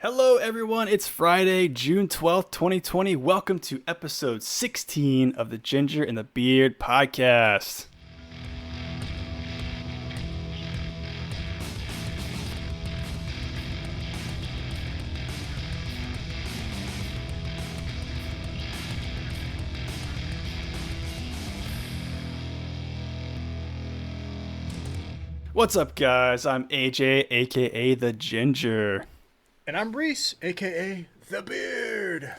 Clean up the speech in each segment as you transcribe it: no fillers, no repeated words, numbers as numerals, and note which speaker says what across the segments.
Speaker 1: Hello, everyone. It's Friday, June 12th, 2020. Welcome to episode 16 of the Ginger and the Beard podcast. What's up, guys? I'm AJ, aka the Ginger.
Speaker 2: And I'm Reese, a.k.a. The Beard.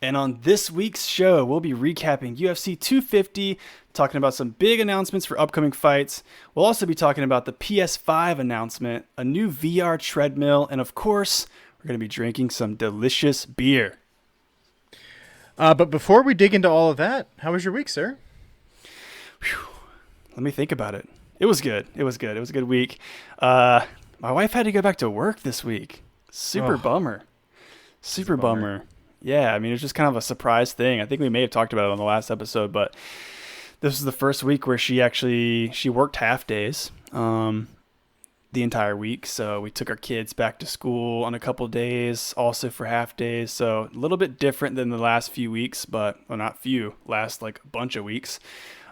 Speaker 1: And on this week's show, we'll be recapping UFC 250, talking about some big announcements for upcoming fights. We'll also be talking about the PS5 announcement, a new VR treadmill, and of course, we're going to be drinking some delicious beer.
Speaker 2: But before we dig into all of that, how was your week, sir?
Speaker 1: Whew. Let me think about it. It was good. It was a good week. My wife had to go back to work this week. Super bummer. Yeah, I mean, it was just kind of a surprise thing. I think we may have talked about it on the last episode, but this was the first week where she worked half days the entire week. So we took our kids back to school on a couple days, also for half days. So a little bit different than the last few weeks, but well, not few, last like a bunch of weeks.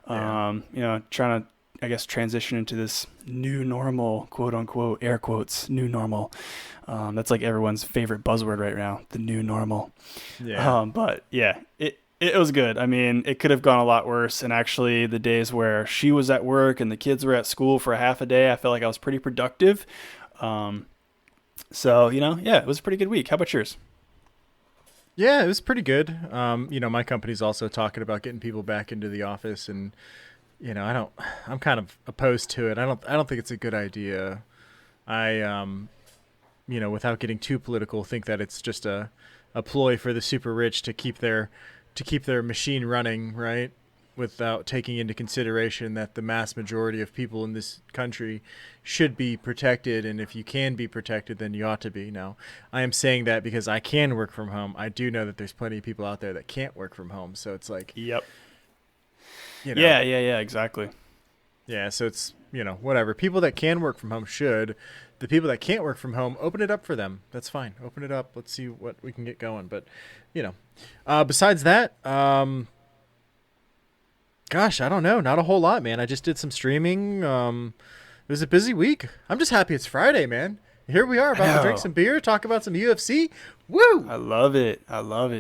Speaker 2: Yeah.
Speaker 1: Trying to, I guess, transition into this new normal, quote unquote, air quotes, new normal. That's like everyone's favorite buzzword right now, the new normal.
Speaker 2: Yeah.
Speaker 1: But yeah, it was good. I mean, it could have gone a lot worse. And actually the days where she was at work and the kids were at school for a half a day, I felt like I was pretty productive. It was a pretty good week. How about yours?
Speaker 2: Yeah, it was pretty good. My company's also talking about getting people back into the office, and I'm kind of opposed to it. I don't think it's a good idea. Without getting too political, think that it's just a ploy for the super rich to keep their machine running, right? Without taking into consideration that the mass majority of people in this country should be protected, and if you can be protected, then you ought to be. Now, I am saying that because I can work from home. I do know that there's plenty of people out there that can't work from home, so it's like,
Speaker 1: yep. Yeah, exactly.
Speaker 2: Yeah, so it's, whatever. People that can work from home should. The people that can't work from home, open it up for them. That's fine. Open it up. Let's see what we can get going. But, besides that, gosh, I don't know. Not a whole lot, man. I just did some streaming. It was a busy week. I'm just happy it's Friday, man. Here we are about to drink some beer, talk about some UFC. Woo!
Speaker 1: I love it,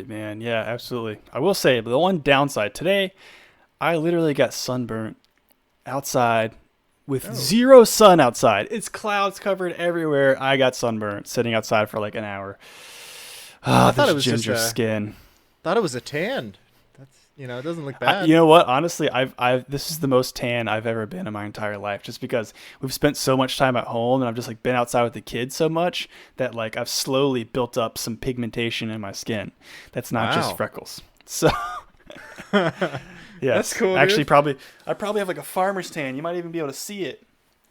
Speaker 1: man. Yeah, absolutely. I will say, the one downside today, I literally got sunburnt outside with zero sun outside. It's clouds covered everywhere. I got sunburnt sitting outside for like an hour.
Speaker 2: I thought it was
Speaker 1: ginger
Speaker 2: just
Speaker 1: skin.
Speaker 2: Thought it was a tan. That's it doesn't look bad.
Speaker 1: You know what? Honestly, this is the most tan I've ever been in my entire life, just because we've spent so much time at home and I've just like been outside with the kids so much that like I've slowly built up some pigmentation in my skin. That's not just freckles. So yeah,
Speaker 2: that's cool.
Speaker 1: Actually,
Speaker 2: dude.
Speaker 1: I probably have like a farmer's tan. You might even be able to see it.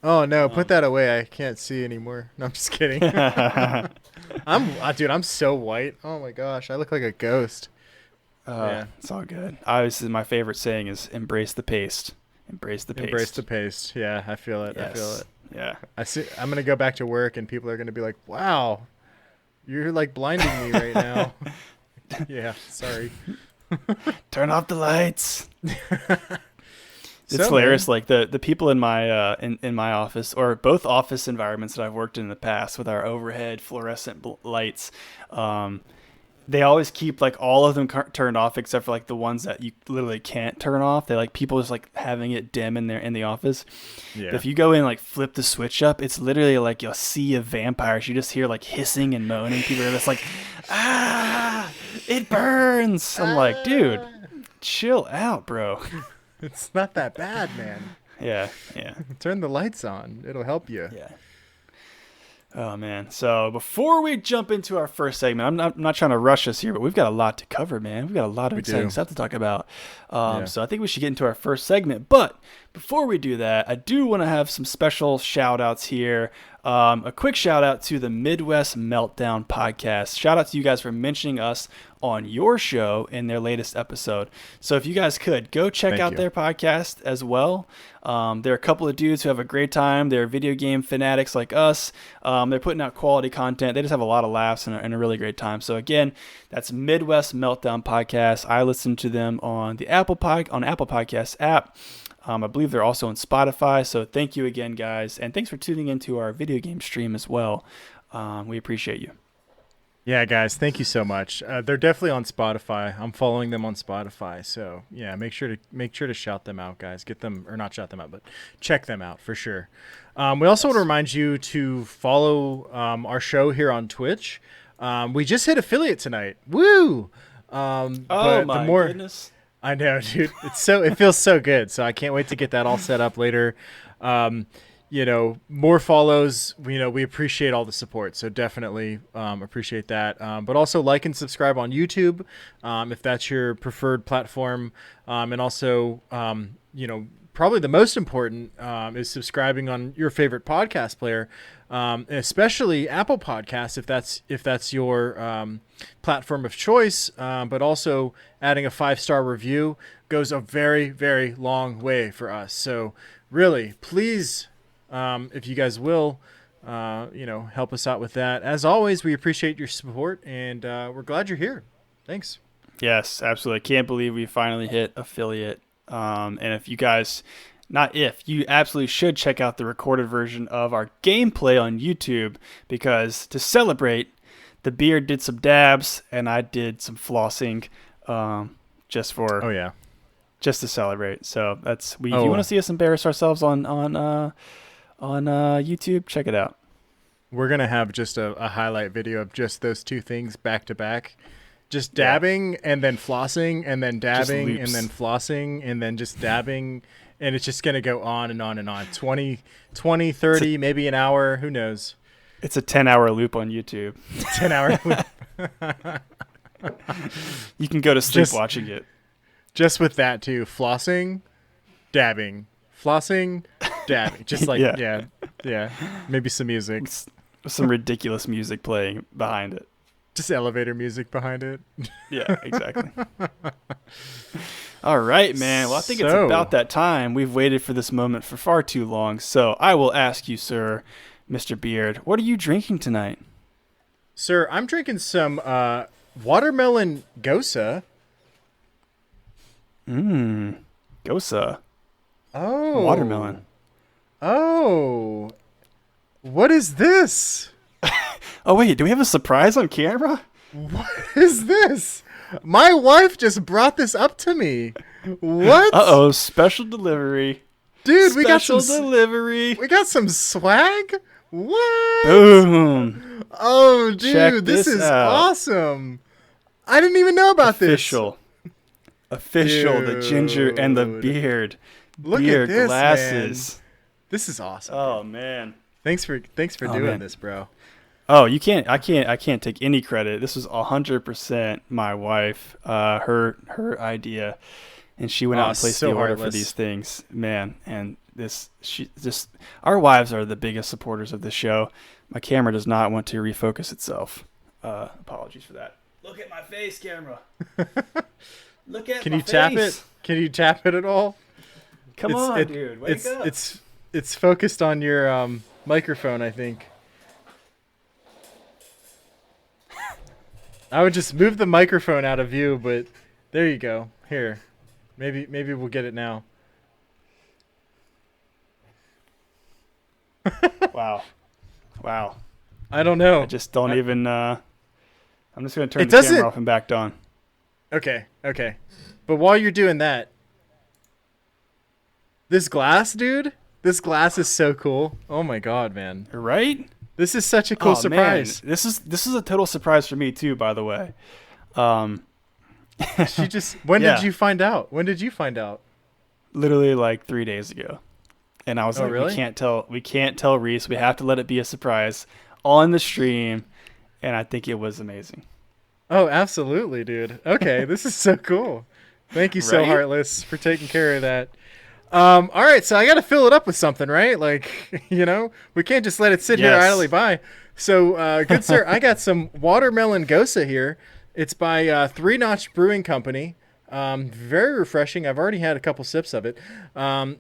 Speaker 2: Oh no, put that away. I can't see anymore. No, I'm just kidding. I'm so white. Oh my gosh, I look like a ghost.
Speaker 1: Yeah, it's all good. Obviously, my favorite saying is "embrace the paste." Embrace the paste.
Speaker 2: Embrace the paste. Yeah, I feel it.
Speaker 1: Yes.
Speaker 2: I feel it.
Speaker 1: Yeah.
Speaker 2: I'm gonna go back to work, and people are gonna be like, "Wow, you're like blinding me right now." Yeah, sorry.
Speaker 1: Turn off the lights. It's
Speaker 2: So,
Speaker 1: hilarious.
Speaker 2: man.
Speaker 1: Like the people in my in my office, or both office environments that I've worked in the past with our overhead fluorescent lights, they always keep like all of them turned off except for like the ones that you literally can't turn off. They like people just like having it dim in the office.
Speaker 2: Yeah.
Speaker 1: But if you go in like flip the switch up, it's literally like a sea of vampires. You just hear like hissing and moaning. People are just like, it burns. I'm like, dude, chill out, bro.
Speaker 2: It's not that bad, man.
Speaker 1: Yeah.
Speaker 2: Turn the lights on. It'll help you.
Speaker 1: Yeah. Oh, man. So before we jump into our first segment, I'm not trying to rush us here, but we've got a lot to cover, man. We've got a lot of exciting stuff to talk about. So I think we should get into our first segment. But before we do that, I do want to have some special shout outs here. A quick shout out to the Midwest Meltdown podcast. Shout out to you guys for mentioning us on your show in their latest episode. So if you guys could go check out their podcast as well. They're a couple of dudes who have a great time. They're video game fanatics like us. They're putting out quality content. They just have a lot of laughs and a really great time. So again, that's Midwest Meltdown podcast. I listen to them on the Apple Podcasts app. I believe they're also on Spotify. So thank you again, guys. And thanks for tuning into our video game stream as well. We appreciate you.
Speaker 2: Yeah, guys, thank you so much. They're definitely on Spotify. I'm following them on Spotify. So yeah, make sure to shout them out, guys. Get them, or not shout them out, but check them out for sure. We also want to remind you to follow our show here on Twitch. We just hit affiliate tonight. Woo!
Speaker 1: Goodness.
Speaker 2: I know, dude. It feels so good. So I can't wait to get that all set up later. More follows. We appreciate all the support. So definitely appreciate that. But also like and subscribe on YouTube if that's your preferred platform. And also, probably the most important is subscribing on your favorite podcast player, especially Apple Podcasts if that's your platform of choice. But also adding a 5-star review goes a very, very long way for us. So really, please, if you guys will, help us out with that. As always, we appreciate your support, and we're glad you're here. Thanks.
Speaker 1: Yes, absolutely. Can't believe we finally hit affiliate. And if you guys, you absolutely should check out the recorded version of our gameplay on YouTube, because to celebrate, the Beard did some dabs and I did some flossing, just to celebrate. So if you want to see us embarrass ourselves on YouTube, check it out.
Speaker 2: We're gonna have just a highlight video of just those two things back to back. Just dabbing and then flossing and then dabbing and then flossing and then just dabbing. And it's just going to go on and on and on. 20, 30, maybe an hour. Who knows?
Speaker 1: It's a 10-hour loop on YouTube.
Speaker 2: 10-hour loop.
Speaker 1: You can go to sleep watching it.
Speaker 2: Just with that, too. Flossing, dabbing. Flossing, dabbing. Just like, yeah. Maybe some music.
Speaker 1: Some ridiculous music playing behind it.
Speaker 2: Just elevator music behind it.
Speaker 1: Yeah, exactly. All right, man. Well, I think it's about that time. We've waited for this moment for far too long. So I will ask you, sir, Mr. Beard, what are you drinking tonight?
Speaker 2: Sir, I'm drinking some watermelon Gosa.
Speaker 1: Gosa.
Speaker 2: Oh.
Speaker 1: Watermelon.
Speaker 2: Oh. What is this?
Speaker 1: Oh, wait. Do we have a surprise on camera?
Speaker 2: What is this? My wife just brought this up to me. What?
Speaker 1: Uh-oh. Special delivery.
Speaker 2: Dude,
Speaker 1: we got some delivery.
Speaker 2: We got some swag? What?
Speaker 1: Boom.
Speaker 2: Oh, dude.
Speaker 1: Check
Speaker 2: this is
Speaker 1: out.
Speaker 2: Awesome. I didn't even know about this.
Speaker 1: Official. The ginger and the beard.
Speaker 2: Look
Speaker 1: beard
Speaker 2: at this,
Speaker 1: glasses.
Speaker 2: Man. This is awesome.
Speaker 1: Oh, man.
Speaker 2: Thanks for doing this, bro.
Speaker 1: Oh, you can't. I can't take any credit. This was 100% my wife, her idea, and she went out and placed the order for these things, man. And our wives are the biggest supporters of the show. My camera does not want to refocus itself. Apologies for that. Look at my face, camera. Look at
Speaker 2: Can
Speaker 1: my
Speaker 2: you
Speaker 1: face.
Speaker 2: tap it? Can you tap it at all?
Speaker 1: Come on, dude. Wake up.
Speaker 2: It's focused on your microphone, I think. I would just move the microphone out of view, but there you go. Here. Maybe we'll get it now.
Speaker 1: Wow.
Speaker 2: I don't know.
Speaker 1: I just don't even I'm just going to turn the camera off and back on.
Speaker 2: Okay. But while you're doing that, this glass, dude, this glass is so cool. Oh my god, man.
Speaker 1: Right?
Speaker 2: This is such a cool surprise.
Speaker 1: Man. This is a total surprise for me too, by the way.
Speaker 2: When did you find out?
Speaker 1: Literally like 3 days ago. And I was like,
Speaker 2: really?
Speaker 1: we can't tell Reese. We have to let it be a surprise on the stream. And I think it was amazing.
Speaker 2: Oh, absolutely, dude. Okay, this is so cool. Thank you so Heartless for taking care of that. All right, so I got to fill it up with something, right? Like, we can't just let it sit here
Speaker 1: Yes.
Speaker 2: idly by. So, good sir, I got some watermelon gosa here. It's by Three Notch Brewing Company. Very refreshing. I've already had a couple sips of it.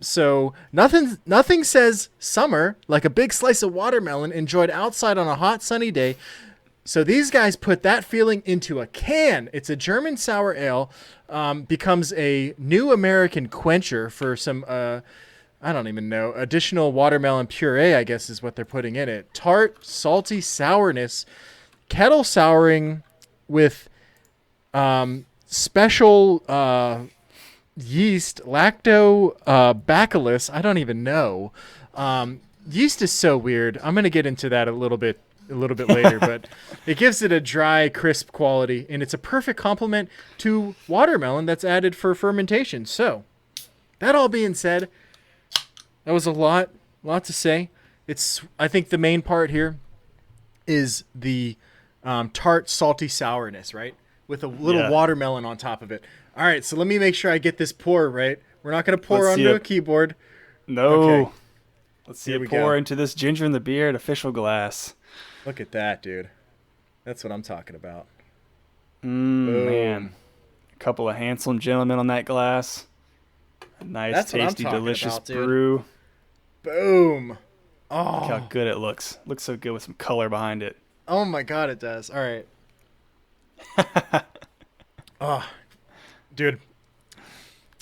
Speaker 2: So nothing says summer like a big slice of watermelon enjoyed outside on a hot sunny day. So these guys put that feeling into a can. It's a German sour ale. Becomes a new American quencher for some, I don't even know, additional watermelon puree, I guess is what they're putting in it. Tart, salty sourness, kettle souring with special yeast, lactobacillus. I don't even know. Yeast is so weird. I'm going to get into that a little bit later, but it gives it a dry, crisp quality, and it's a perfect complement to watermelon that's added for fermentation. So, that all being said, that was a lot to say. I think the main part here is the tart, salty sourness, right? With a little watermelon on top of it. All right, so let me make sure I get this pour right. We're not going to pour onto a keyboard.
Speaker 1: No.
Speaker 2: Okay.
Speaker 1: Let's see it pour into this ginger in the beard official glass.
Speaker 2: Look at that, dude. That's what I'm talking about.
Speaker 1: Man. A couple of handsome gentlemen on that glass. A nice, tasty, delicious brew.
Speaker 2: Boom.
Speaker 1: Oh. Look how good it looks. Looks so good with some color behind it.
Speaker 2: Oh, my God, it does. All right. Oh, dude.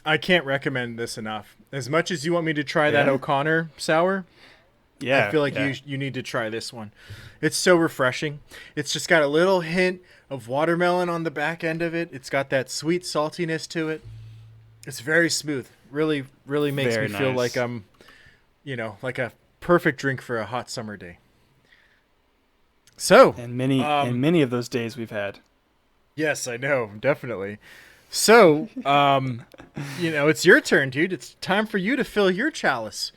Speaker 2: I can't recommend this enough. As much as you want me to try that O'Connor sour, I feel like you need to try this one. It's so refreshing. It's just got a little hint of watermelon on the back end of it. It's got that sweet saltiness to it. It's very smooth. Really, really makes me feel like I'm, like a perfect drink for a hot summer day. So,
Speaker 1: and many of those days we've had.
Speaker 2: Yes, I know, definitely. So, it's your turn, dude. It's time for you to fill your chalice.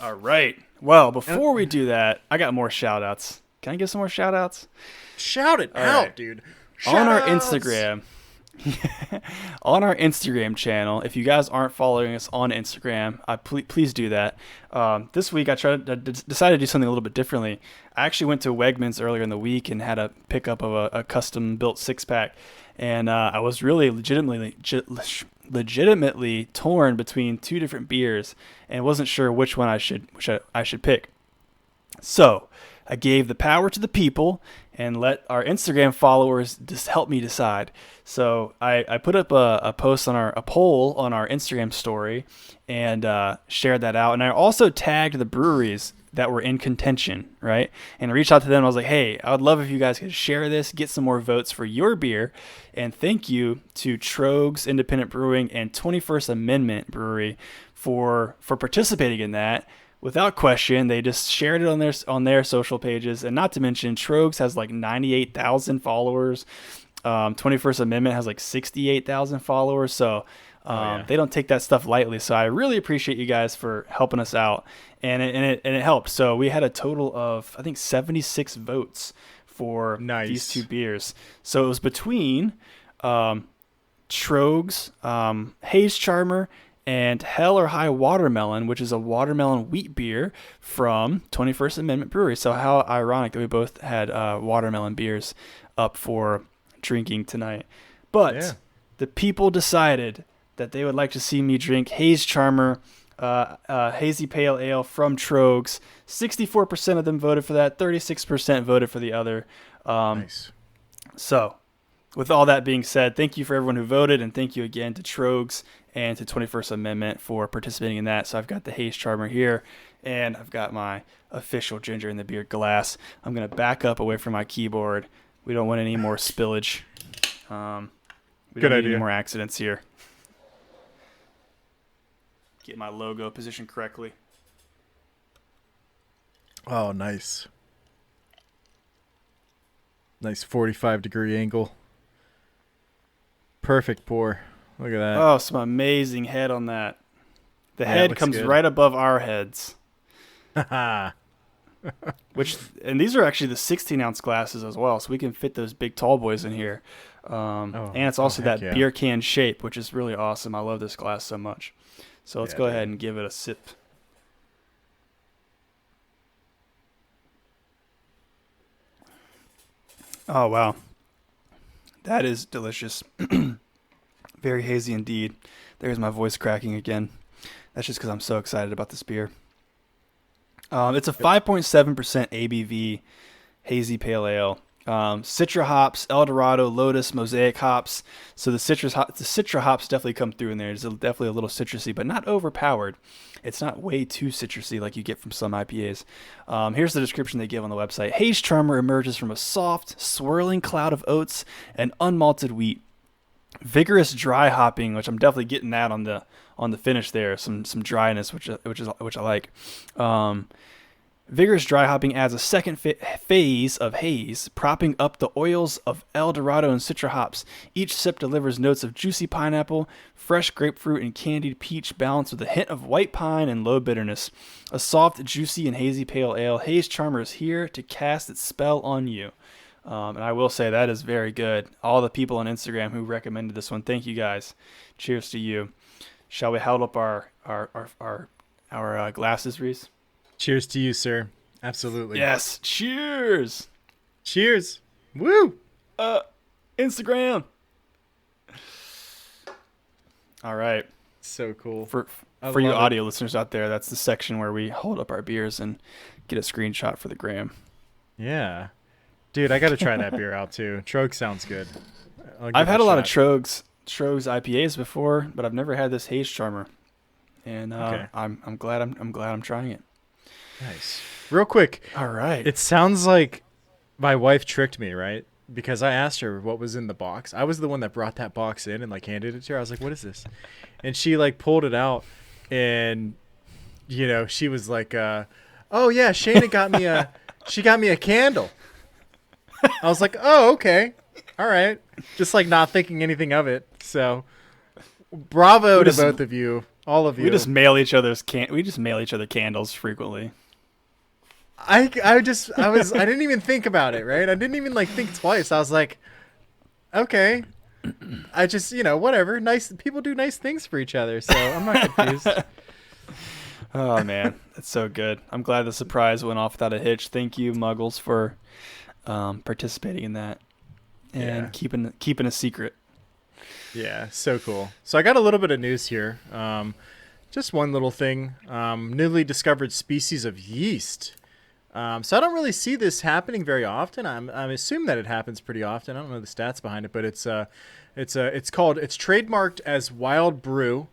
Speaker 1: All right. Well, before we do that, I got more shout-outs. Can I give some more shout-outs?
Speaker 2: Shout it out, dude.
Speaker 1: On our Instagram. On our Instagram channel, if you guys aren't following us on Instagram, please do that. This week, I decided to do something a little bit differently. I actually went to Wegmans earlier in the week and had a pickup of a custom-built six-pack, and I was really legitimately torn between two different beers and wasn't sure which one I should pick. So I gave the power to the people and let our Instagram followers just help me decide. So I put up a poll on our Instagram story and shared that out. And I also tagged the breweries that were in contention, right? And I reached out to them. I was like, hey, I would love if you guys could share this, get some more votes for your beer. And thank you to Trogs Independent Brewing and 21st Amendment Brewery for participating in that. Without question, they just shared it on their social pages. And not to mention, Trogs has like 98,000 followers. 21st Amendment has like 68,000 followers. So they don't take that stuff lightly. So I really appreciate you guys for helping us out. And it helped. So we had a total of, I think, 76 votes for these two beers. So it was between Trogs, Haze Charmer, and Hell or High Watermelon, which is a watermelon wheat beer from 21st Amendment Brewery. So how ironic that we both had watermelon beers up for drinking tonight. But the people decided that they would like to see me drink Haze Charmer, Hazy Pale Ale from Trogs. 64% of them voted for that. 36% voted for the other.
Speaker 2: Nice.
Speaker 1: So with all that being said, thank you for everyone who voted, and thank you again to Trogs and to 21st Amendment for participating in that. So I've got the Haze Charmer here, and I've got my official ginger in the beer glass. I'm going to back up away from my keyboard. We don't want any more spillage. We don't need any more accidents here. Get my logo positioned correctly.
Speaker 2: Oh, nice. Nice 45-degree angle. Perfect pour. Look at that.
Speaker 1: Oh, some amazing head on that. The head comes right above our heads. And these are actually the 16-ounce glasses as well, so we can fit those big tall boys in here. And it's also that beer can shape, which is really awesome. I love this glass so much. So let's go ahead and give it a sip. Oh, wow. That is delicious. Very hazy indeed. There's my voice cracking again. That's just because I'm so excited about this beer. It's a 5.7% ABV hazy pale ale. Citra hops, Eldorado, Lotus, Mosaic hops. So the Citra hops definitely come through in there. It's definitely a little citrusy, but not overpowered. It's not way too citrusy like you get from some IPAs. Here's the description they give on the website. Haze Charmer emerges from a soft, swirling cloud of oats and unmalted wheat. Vigorous dry hopping, which I'm definitely getting that on the finish there. Some dryness, which I like. Vigorous dry hopping adds a second phase of haze, propping up the oils of Eldorado and Citra hops. Each sip delivers notes of juicy pineapple, fresh grapefruit, and candied peach, balanced with a hint of white pine and low bitterness. A soft, juicy, and hazy pale ale, Haze Charmer is here to cast its spell on you. And I will say that is very good. All the people on Instagram who recommended this one, thank you guys. Cheers to you. Shall we hold up our glasses, Reese?
Speaker 2: Cheers to you, sir. Absolutely.
Speaker 1: Yes. Cheers.
Speaker 2: Cheers. Woo.
Speaker 1: Instagram. All right.
Speaker 2: So cool.
Speaker 1: For you audio listeners out there, that's the section where we hold up our beers and get a screenshot for the gram.
Speaker 2: Yeah. Dude, I got to try that beer out too. Trogue sounds good.
Speaker 1: I've had a lot of Trogues IPAs before, but I've never had this Haze Charmer. And okay. I'm glad I'm trying it.
Speaker 2: Nice. Real quick.
Speaker 1: All right.
Speaker 2: It sounds like my wife tricked me, right? Because I asked her what was in the box. I was the one that brought that box in and like handed it to her. I was like, "What is this?" And she like pulled it out, and she was like, "Oh yeah, Shayna got me a candle." I was like, "Oh, okay, all right." Just like not thinking anything of it. So, bravo to both of you, all of you.
Speaker 1: We just mail each other candles frequently.
Speaker 2: I didn't even think about it, right? I didn't even like think twice. I was like, okay. I just, whatever. Nice people do nice things for each other, so I'm not confused.
Speaker 1: Oh man, that's so good. I'm glad the surprise went off without a hitch. Thank you, Muggles, for participating in that and keeping a secret.
Speaker 2: Yeah, so cool. So I got a little bit of news here. Just one little thing. Newly discovered species of yeast. So I don't really see this happening very often. I'm assuming that it happens pretty often. I don't know the stats behind it, but it's trademarked as Wild Brew,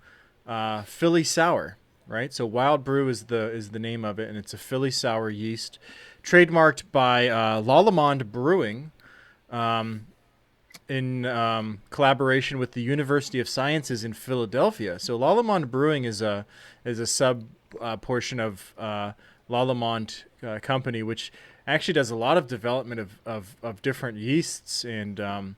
Speaker 2: Philly Sour, right? So Wild Brew is the name of it, and it's a Philly Sour yeast, trademarked by Lallemand Brewing, in collaboration with the University of Sciences in Philadelphia. So Lallemand Brewing is a sub portion of Lallemand company, which actually does a lot of development of different yeasts and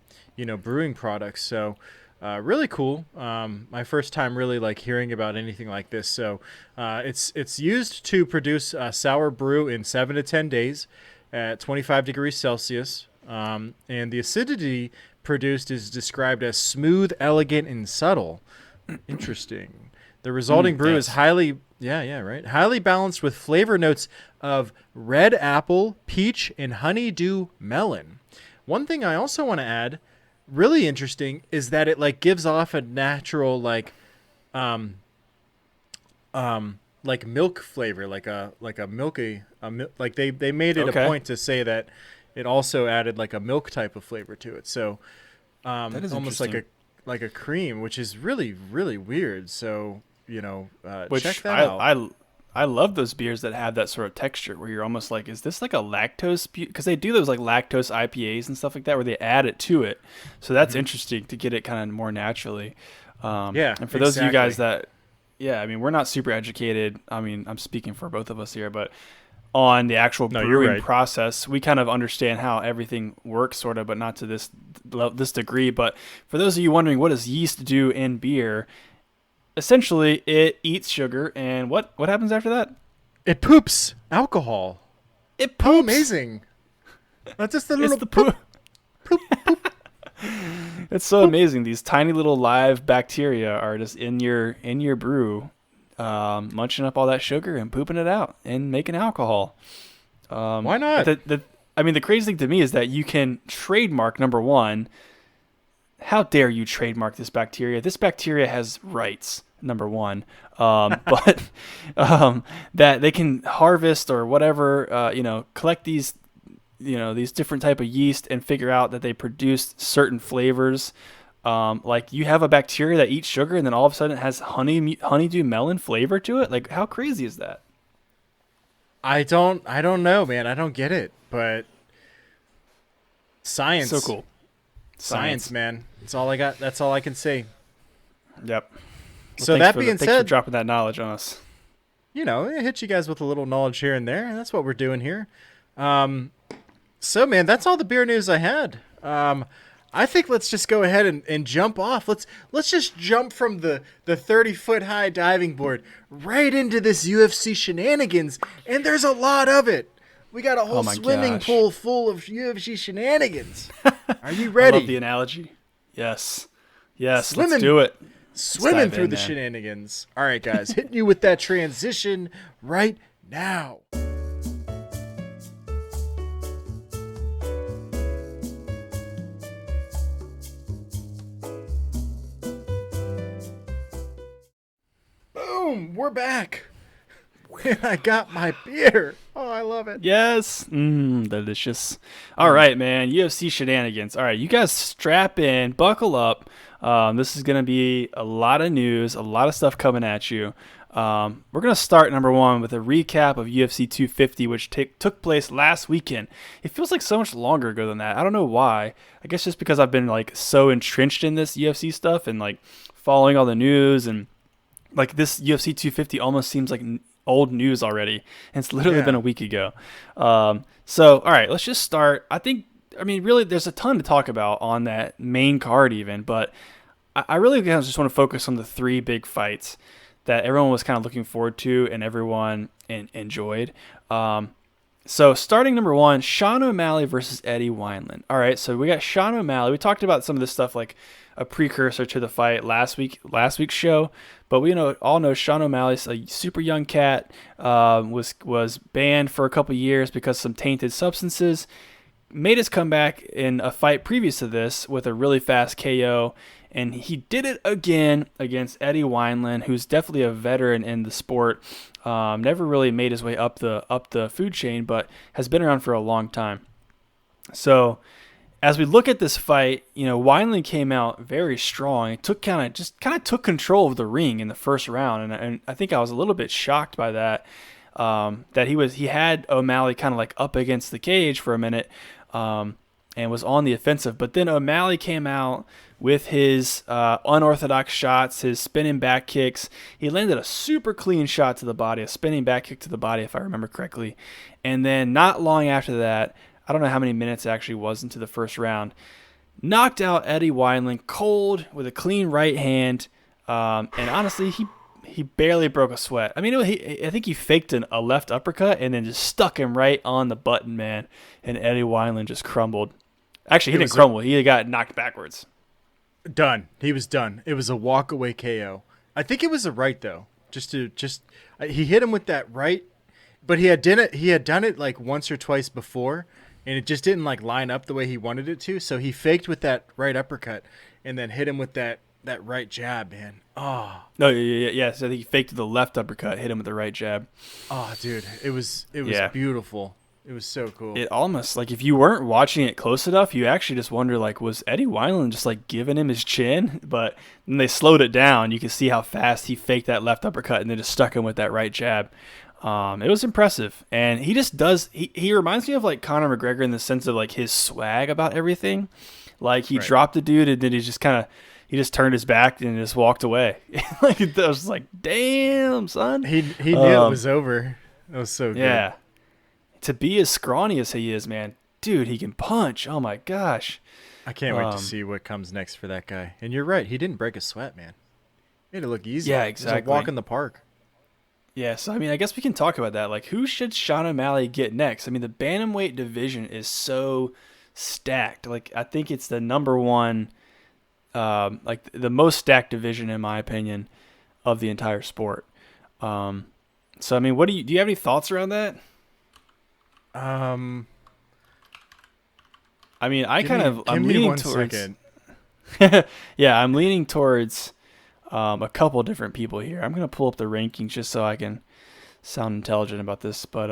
Speaker 2: brewing products. So really cool. My first time really like hearing about anything like this. So it's used to produce sour brew in 7 to 10 days at 25 degrees Celsius, and the acidity produced is described as smooth, elegant, and subtle. Interesting. The resulting brew is highly balanced with flavor notes of red apple, peach, and honeydew melon. One thing I also want to add, really interesting, is that it like gives off a natural like milk flavor, like a milky like they made it a point to say that it also added like a milk type of flavor to it. So
Speaker 1: that is
Speaker 2: almost like a cream, which is really, really weird. So check that out.
Speaker 1: I love those beers that have that sort of texture where you're almost like, is this like a lactose? Because they do those like lactose IPAs and stuff like that where they add it to it. So that's interesting to get it kind of more naturally. And for those of you guys that, we're not super educated. I mean, I'm speaking for both of us here, but on the actual brewing process, we kind of understand how everything works sort of, but not to this degree. But for those of you wondering, what does yeast do in beer? Essentially, it eats sugar, and what happens after that?
Speaker 2: It poops alcohol.
Speaker 1: It poops.
Speaker 2: How amazing! Not just a little
Speaker 1: poop. Poop. It's so amazing. These tiny little live bacteria are just in your brew, munching up all that sugar and pooping it out and making alcohol.
Speaker 2: Why not?
Speaker 1: The crazy thing to me is that you can trademark, number one. How dare you trademark this bacteria? This bacteria has rights, number one. But that they can harvest or whatever, collect these, these different type of yeast and figure out that they produce certain flavors. Like you have a bacteria that eats sugar and then all of a sudden it has honeydew melon flavor to it. Like how crazy is that?
Speaker 2: I don't know, man. I don't get it, but science.
Speaker 1: So cool.
Speaker 2: Science, man. That's all I got. That's all I can say.
Speaker 1: Yep. Well,
Speaker 2: so that being
Speaker 1: thanks
Speaker 2: said,
Speaker 1: for dropping that knowledge on us.
Speaker 2: I hit you guys with a little knowledge here and there, and that's what we're doing here. So, man, that's all the beer news I had. I think let's just go ahead and jump off. Let's just jump from the 30-foot high diving board right into this UFC shenanigans, and there's a lot of it. We got a whole swimming pool full of UFC shenanigans. Are you ready?
Speaker 1: I love the analogy. Yes, let's do it.
Speaker 2: Swimming through the shenanigans. All right, guys, hitting you with that transition right now. Boom, we're back. And I got my beer. Oh, I love it.
Speaker 1: Yes. Delicious. All right, man. UFC shenanigans. All right, you guys strap in, buckle up. This is going to be a lot of news, a lot of stuff coming at you. We're going to start, number one, with a recap of UFC 250, which took place last weekend. It feels like so much longer ago than that. I don't know why. I guess just because I've been like so entrenched in this UFC stuff and like following all the news, and like this UFC 250 almost seems like old news already, and it's literally been a week ago. So all right, let's just start. Really there's a ton to talk about on that main card even, but I really just want to focus on the three big fights that everyone was kind of looking forward to and everyone enjoyed. So starting number one, Sean O'Malley versus Eddie Wineland. All right, so we got Sean O'Malley. We talked about some of this stuff like a precursor to the fight last week's show, but we all know Sean O'Malley's a super young cat, was banned for a couple years because of some tainted substances, made his comeback in a fight previous to this with a really fast KO, and he did it again against Eddie Wineland, who's definitely a veteran in the sport. Never really made his way up the food chain, but has been around for a long time. So as we look at this fight, Wineland came out very strong. He took control of the ring in the first round, and I think I was a little bit shocked by that. That he had O'Malley kind of like up against the cage for a minute, and was on the offensive. But then O'Malley came out with his unorthodox shots, his spinning back kicks. He landed a super clean shot to the body, a spinning back kick to the body, if I remember correctly. And then not long after that, I don't know how many minutes it actually was into the first round, knocked out Eddie Wineland cold with a clean right hand. And honestly, he barely broke a sweat. I think he faked a left uppercut and then just stuck him right on the button, man. And Eddie Wineland just crumbled. Actually, he didn't crumble. He got knocked backwards.
Speaker 2: Done. He was done. It was a walk-away KO. I think it was a right, though. He hit him with that right, but he had done it like once or twice before, and it just didn't like line up the way he wanted it to. So he faked with that right uppercut and then hit him with that right jab, man. Oh. No,
Speaker 1: yeah. So I think he faked the left uppercut, hit him with the right jab.
Speaker 2: Oh, dude, it was beautiful. It was so cool.
Speaker 1: It almost, like, if you weren't watching it close enough, you actually just wonder, like, was Eddie Wineland just, like, giving him his chin? But then they slowed it down. You can see how fast he faked that left uppercut and then just stuck him with that right jab. It was impressive. And he just does – he reminds me of, like, Conor McGregor in the sense of, like, his swag about everything. Like, he dropped the dude and then he just kind of – he just turned his back and just walked away. Like, I was like, damn, son.
Speaker 2: He knew it was over. It was so good.
Speaker 1: Yeah. To be as scrawny as he is, man, dude, he can punch. Oh, my gosh.
Speaker 2: I can't wait to see what comes next for that guy. And you're right. He didn't break a sweat, man. He made it look easy.
Speaker 1: Yeah, exactly.
Speaker 2: It was a walk in the park.
Speaker 1: Yeah, so, I guess we can talk about that. Like, who should Sean O'Malley get next? The bantamweight division is so stacked. Like, I think it's the number one, the most stacked division, in my opinion, of the entire sport. So I mean, what do you have any thoughts around that? I mean, I'm leaning towards.
Speaker 2: Second.
Speaker 1: Yeah, I'm leaning towards a couple different people here. I'm gonna pull up the rankings just so I can sound intelligent about this. But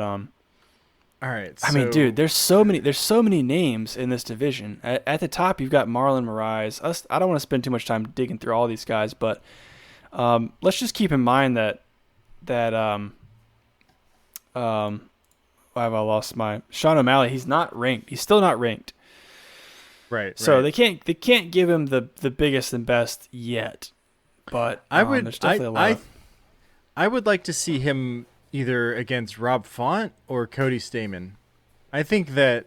Speaker 2: All right.
Speaker 1: I mean, dude, there's so many names in this division. At the top, you've got Marlon Moraes. I don't want to spend too much time digging through all these guys, but let's just keep in mind that why have I lost my Sean O'Malley? He's not ranked. He's still not ranked.
Speaker 2: Right.
Speaker 1: So they can't give him the biggest and best yet. But there's definitely a lot.
Speaker 2: I would like to see him either against Rob Font or Cody Stamann. I think that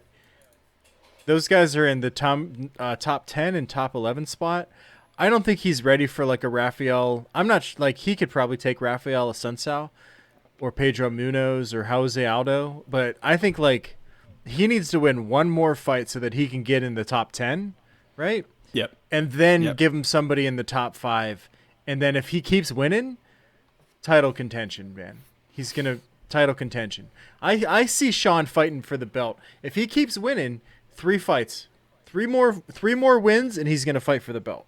Speaker 2: those guys are in the top 10 and top 11 spot. I don't think he's ready for like a Rafael. I'm not like he could probably take Rafael Assunção or Pedro Munoz or Jose Aldo, but I think like he needs to win one more fight so that he can get in the top 10, right?
Speaker 1: Yep.
Speaker 2: And then give him somebody in the top 5. And then if he keeps winning, title contention, man. He's going to title contention. I see Sean fighting for the belt. If he keeps winning, 3 fights, 3 more wins, and he's going to fight for the belt.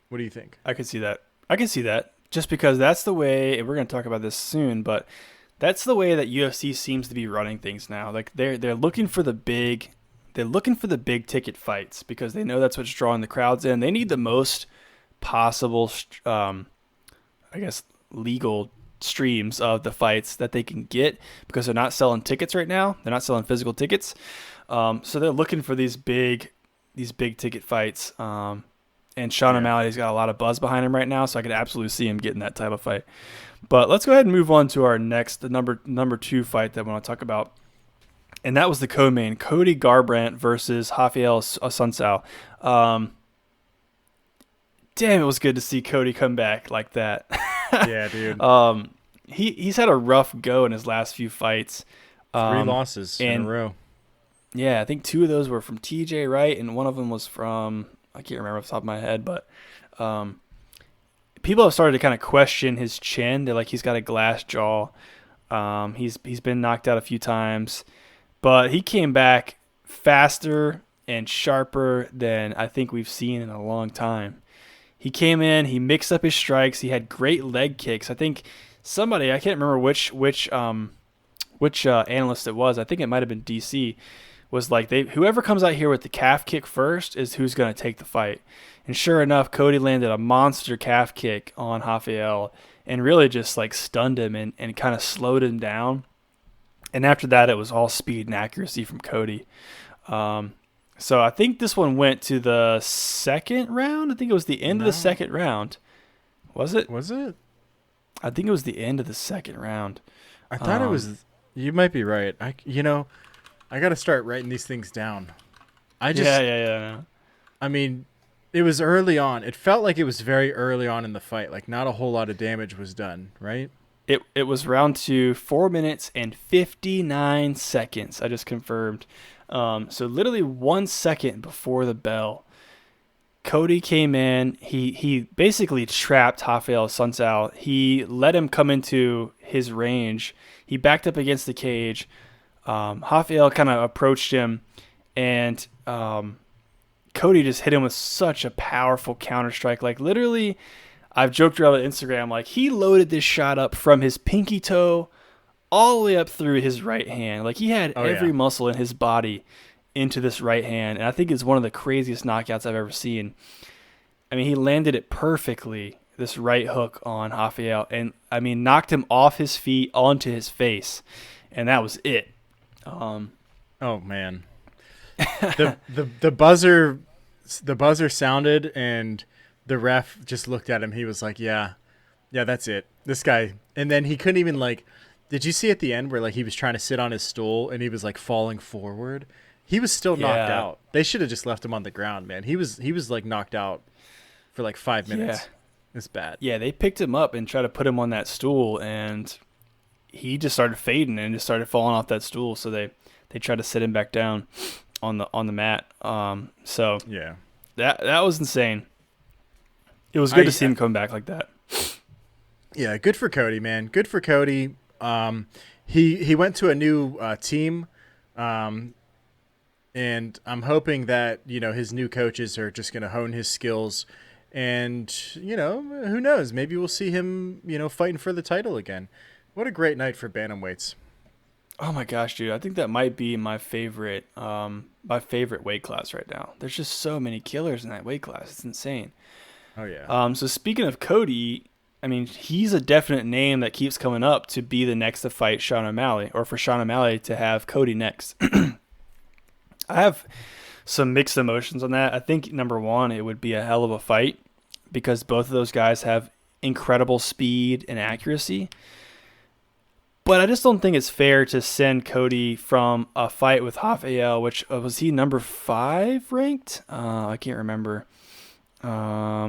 Speaker 2: What do you think?
Speaker 1: I can see that. Just because that's the way, and we're going to talk about this soon, but that's the way that UFC seems to be running things now. Like they're looking for the big ticket fights because they know that's what's drawing the crowds in. They need the most possible, legal streams of the fights that they can get because they're not selling tickets right now. They're not selling physical tickets. So they're looking for these big ticket fights. And Sean O'Malley's got a lot of buzz behind him right now, so I could absolutely see him getting that type of fight. But let's go ahead and move on to our next, the number 2 fight that I want to talk about. And that was the co-main, Cody Garbrandt versus Rafael Assunção. Damn, it was good to see Cody come back like that.
Speaker 2: Yeah, dude.
Speaker 1: He's had a rough go in his last few fights.
Speaker 2: 3 losses in a row.
Speaker 1: Yeah, I think 2 of those were from TJ Wright, and one of them was from, I can't remember off the top of my head, but people have started to kind of question his chin. They're like, he's got a glass jaw. He's been knocked out a few times, but he came back faster and sharper than I think we've seen in a long time. He came in, he mixed up his strikes. He had great leg kicks. I think somebody, I can't remember which analyst it was. I think it might have been DC. Was like whoever comes out here with the calf kick first is who's going to take the fight. And sure enough, Cody landed a monster calf kick on Rafael and really just like stunned him and kind of slowed him down. And after that, it was all speed and accuracy from Cody. So I think this one went to the second round. I think it was the end of the second round. Was it?
Speaker 2: Was it?
Speaker 1: I think it was the end of the second round.
Speaker 2: I thought it was. You might be right. I got to start writing these things down.
Speaker 1: Yeah.
Speaker 2: I mean, it was early on. It felt like it was very early on in the fight. Like not a whole lot of damage was done, right?
Speaker 1: It was round 2, 4 minutes and 59 seconds. I just confirmed. So literally 1 second before the bell, Cody came in. He basically trapped Rafael Assunção. He let him come into his range. He backed up against the cage. Rafael kind of approached him, and Cody just hit him with such a powerful counter strike. Like literally, I've joked around on Instagram, like he loaded this shot up from his pinky toe all the way up through his right hand. Like he had every muscle in his body into this right hand, and I think it's one of the craziest knockouts I've ever seen. I mean, he landed it perfectly, this right hook on Rafael, and I mean, knocked him off his feet onto his face, and that was it.
Speaker 2: Oh man, the buzzer sounded, and the ref just looked at him. He was like, "Yeah, that's it. This guy." And then he couldn't even like. Did you see at the end where like he was trying to sit on his stool and he was like falling forward? He was still knocked out. They should have just left him on the ground, man. He was like knocked out for like 5 minutes.
Speaker 1: Yeah.
Speaker 2: It's bad.
Speaker 1: Yeah, they picked him up and tried to put him on that stool, and he just started fading and just started falling off that stool. So they tried to sit him back down on the mat. So that was insane. It was good to see him come back like that.
Speaker 2: Yeah, good for Cody, man. Good for Cody. He went to a new team, um, and I'm hoping that his new coaches are just going to hone his skills, and who knows? Maybe we'll see him fighting for the title again. What a great night for bantamweights.
Speaker 1: Oh my gosh, dude! I think that might be my favorite weight class right now. There's just so many killers in that weight class. It's insane.
Speaker 2: Oh yeah.
Speaker 1: So speaking of Cody, I mean, he's a definite name that keeps coming up to be the next to fight Sean O'Malley, or for Sean O'Malley to have Cody next. I have some mixed emotions on that. I think number one, it would be a hell of a fight because both of those guys have incredible speed and accuracy. But I just don't think it's fair to send Cody from a fight with Rafael, which was he number 5 ranked? I can't remember.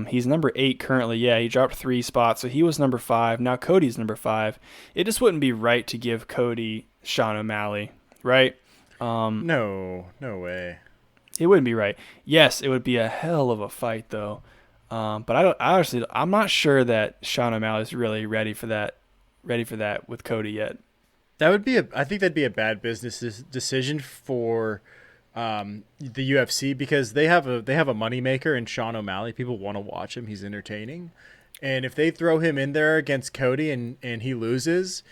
Speaker 1: He's number 8 currently. Yeah, he dropped 3 spots, so he was number 5. Now Cody's number 5. It just wouldn't be right to give Cody Sean O'Malley, right?
Speaker 2: No way.
Speaker 1: It wouldn't be right. Yes, it would be a hell of a fight though. But I'm not sure that Sean O'Malley's really ready for that with Cody yet.
Speaker 2: I think that'd be a bad business decision for the UFC because they have a moneymaker in Sean O'Malley. People want to watch him. He's entertaining. And if they throw him in there against Cody and he loses,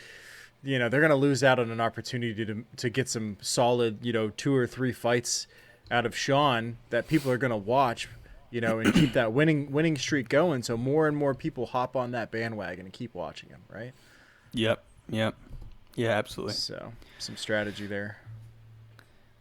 Speaker 2: they're going to lose out on an opportunity to get some solid, 2 or 3 fights out of Sean that people are going to watch, and keep that winning streak going. So more and more people hop on that bandwagon and keep watching him, right?
Speaker 1: Yep. Yeah, absolutely.
Speaker 2: So some strategy there.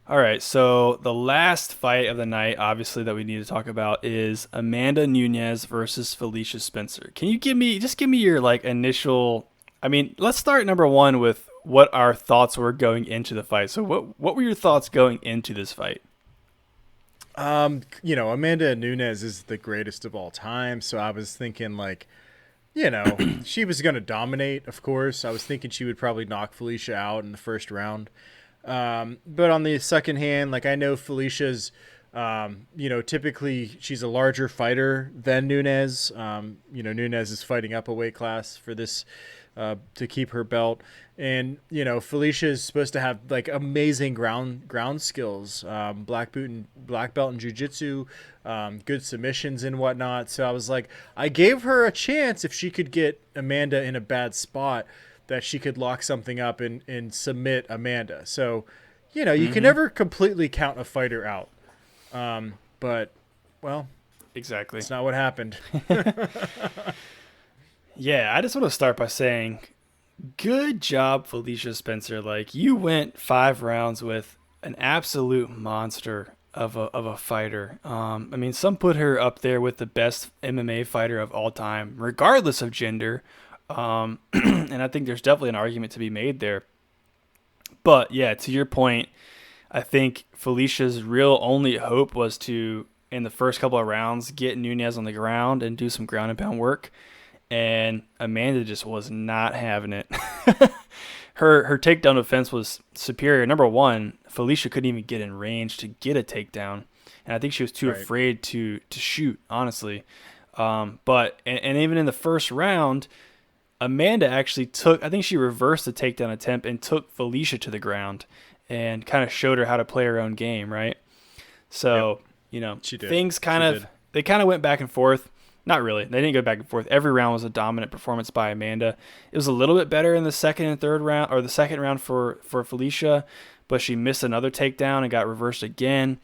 Speaker 1: All right, so the last fight of the night, obviously, that we need to talk about is Amanda Nunes versus Felicia Spencer. Can you give me your initial? I mean, let's start number one with what our thoughts were going into the fight. So what were your thoughts going into this fight?
Speaker 2: Amanda Nunes is the greatest of all time, so I was thinking she was going to dominate, of course. I was thinking she would probably knock Felicia out in the first round. But on the second hand, I know Felicia's, typically she's a larger fighter than Nunes. Nunes is fighting up a weight class for this, to keep her belt. And, Felicia is supposed to have amazing ground skills, black belt in jiu-jitsu, good submissions and whatnot. So I was I gave her a chance if she could get Amanda in a bad spot that she could lock something up and submit Amanda. So, you can never completely count a fighter out. But, well,
Speaker 1: exactly.
Speaker 2: That's not what happened.
Speaker 1: Yeah, I just want to start by saying, good job, Felicia Spencer. You went 5 rounds with an absolute monster of a fighter. I mean, some put her up there with the best MMA fighter of all time, regardless of gender. And I think there's definitely an argument to be made there. But yeah, to your point, I think Felicia's real only hope was to, in the first couple of rounds, get Nunes on the ground and do some ground and pound work. And Amanda just was not having it. Her takedown defense was superior. Number one, Felicia couldn't even get in range to get a takedown. And I think she was too afraid to shoot, honestly. But even in the first round, Amanda actually I think she reversed the takedown attempt and took Felicia to the ground and kind of showed her how to play her own game, right? So,
Speaker 2: she did.
Speaker 1: They kind of went back and forth. Not really. They didn't go back and forth. Every round was a dominant performance by Amanda. It was a little bit better in the second and third round, or the second round for Felicia, but she missed another takedown and got reversed again.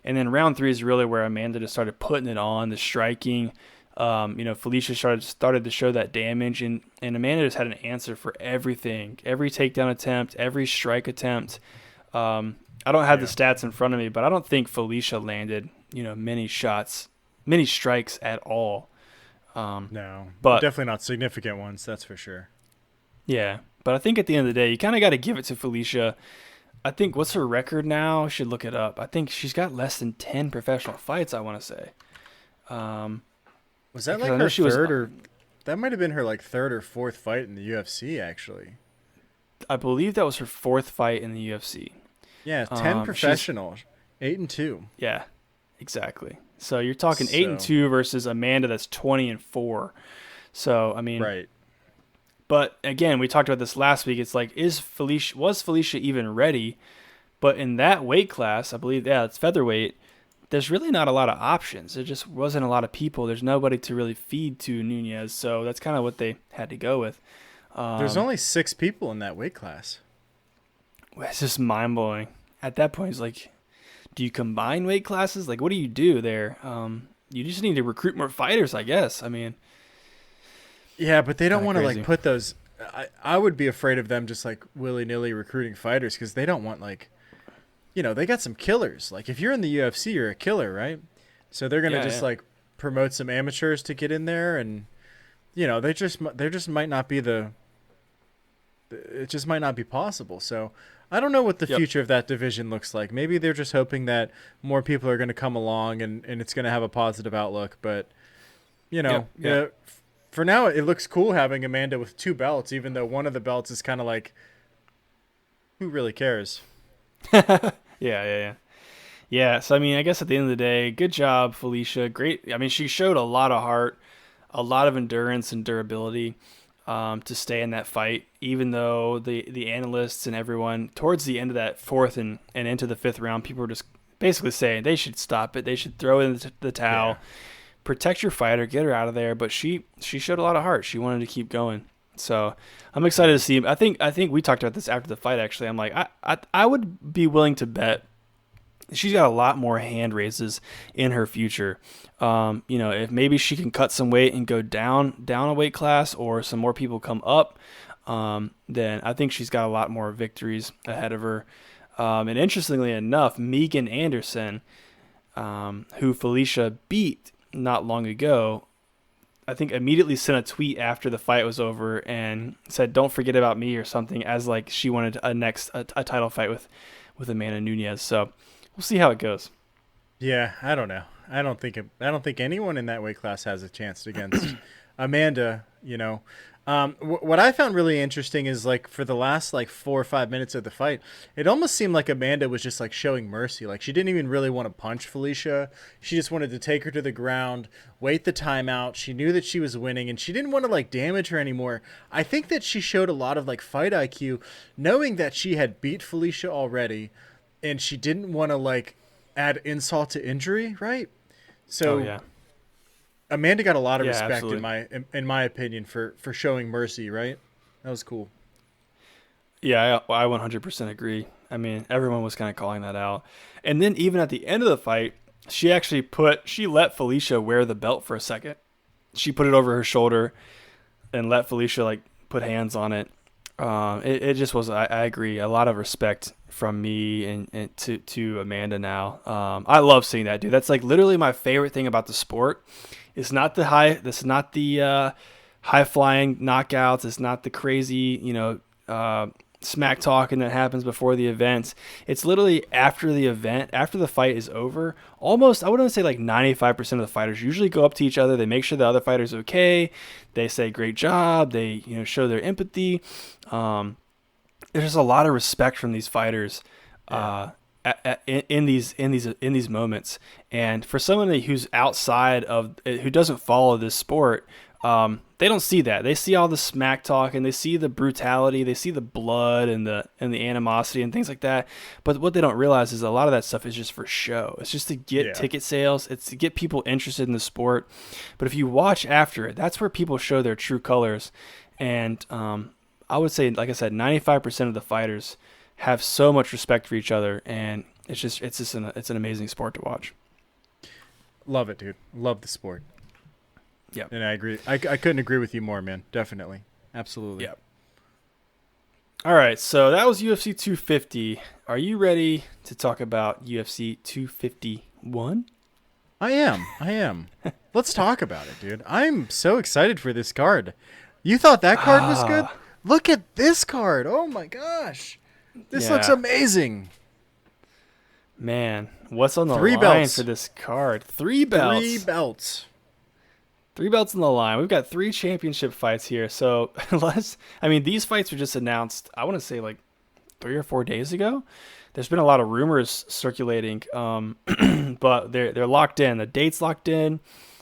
Speaker 1: And then round 3 is really where Amanda just started putting it on, the striking. Felicia started to show that damage, and Amanda just had an answer for everything. Every takedown attempt, every strike attempt. I don't have the stats in front of me, but I don't think Felicia landed, many strikes at all.
Speaker 2: No,
Speaker 1: but
Speaker 2: definitely not significant ones, that's for sure.
Speaker 1: Yeah, but I think at the end of the day, you kind of got to give it to Felicia. I think, what's her record now? I should look it up. I think she's got less than 10 professional fights, I want to say.
Speaker 2: Was that her third or... That might have been her third or fourth fight in the UFC, actually.
Speaker 1: I believe that was her 4th fight in the UFC.
Speaker 2: Yeah, 10 professional, 8-2.
Speaker 1: Yeah, exactly. So you're talking 8-2 versus Amanda that's 20-4. So I mean,
Speaker 2: right.
Speaker 1: But again, we talked about this last week. It's like, was Felicia even ready? But in that weight class, I believe, yeah, it's featherweight. There's really not a lot of options. There just wasn't a lot of people. There's nobody to really feed to Nunes. So that's kind of what they had to go with.
Speaker 2: There's only 6 people in that weight class.
Speaker 1: It's just mind blowing. At that point, it's like, do you combine weight classes? Like, what do you do there? You just need to recruit more fighters, I guess. I mean,
Speaker 2: yeah, but they don't want to
Speaker 1: crazy.
Speaker 2: like put those. I would be afraid of them just like willy nilly recruiting fighters because they don't want like, they got some killers. Like if you're in the UFC, you're a killer, right? So they're gonna like promote some amateurs to get in there, and they just might not be it just might not be possible. So I don't know what the future of that division looks like. Maybe they're just hoping that more people are going to come along and it's going to have a positive outlook. But, for now, it looks cool having Amanda with 2 belts, even though one of the belts is kind of like, who really cares?
Speaker 1: Yeah, so, I mean, I guess at the end of the day, good job, Felicia. Great. I mean, she showed a lot of heart, a lot of endurance and durability. To stay in that fight, even though the analysts and everyone towards the end of that 4th and into the 5th round, people were just basically saying they should stop it. They should throw in the towel, protect your fighter, get her out of there. But she showed a lot of heart. She wanted to keep going. So I'm excited to see him. I think we talked about this after the fight. Actually, I'm like, I would be willing to bet she's got a lot more hand raises in her future. If maybe she can cut some weight and go down a weight class, or some more people come up, then I think she's got a lot more victories ahead of her. And interestingly enough, Megan Anderson, who Felicia beat not long ago, I think immediately sent a tweet after the fight was over and said, "Don't forget about me" or something, as like she wanted a title fight with Amanda Nunes. So we'll see how it goes.
Speaker 2: Yeah, I don't know. I don't think anyone in that weight class has a chance against Amanda. What I found really interesting is like for the last like 4 or 5 minutes of the fight, it almost seemed like Amanda was just like showing mercy. Like she didn't even really want to punch Felicia. She just wanted to take her to the ground, wait the timeout. She knew that she was winning and she didn't want to like damage her anymore. I think that she showed a lot of like fight IQ, knowing that she had beat Felicia already, and she didn't want to like add insult to injury, right? So Amanda got a lot of respect absolutely. in my opinion for showing mercy, right? That was cool.
Speaker 1: Yeah, I 100% agree. I mean, everyone was kind of calling that out. And then even at the end of the fight, she let Felicia wear the belt for a second. She put it over her shoulder and let Felicia like put hands on it. It just was, I agree, a lot of respect from me and to Amanda now. I love seeing that, dude. That's like literally my favorite thing about the sport. It's not the high flying knockouts. It's not the crazy, smack talking that happens before the events. It's literally after the event, after the fight is over. Almost, I wouldn't say like 95% of the fighters usually go up to each other. They make sure the other fighter's okay. They say great job. They show their empathy. There's just a lot of respect from these fighters in these moments. And for someone who's outside of, who doesn't follow this sport, they don't see that. They see all the smack talk and they see the brutality, they see the blood and the animosity and things like that. But what they don't realize is a lot of that stuff is just for show. It's just to get ticket sales. It's to get people interested in the sport. But if you watch after it, that's where people show their true colors. And I would say, like I said, 95% of the fighters have so much respect for each other, and it's an amazing sport to watch.
Speaker 2: Love it, dude. Love the sport.
Speaker 1: Yeah,
Speaker 2: and I agree. I couldn't agree with you more, man. Definitely, absolutely.
Speaker 1: Yeah. All right, so that was UFC 250. Are you ready to talk about UFC 251?
Speaker 2: I am. Let's talk about it, dude. I'm so excited for this card. You thought that card was good? Look at this card. Oh my gosh. This looks amazing.
Speaker 1: Man, what's on the line for this card? 3 belts.
Speaker 2: 3 belts.
Speaker 1: 3 belts on the line. We've got 3 championship fights here. So these fights were just announced, I want to say like 3 or 4 days ago. There's been a lot of rumors circulating, but they're locked in. The date's locked in.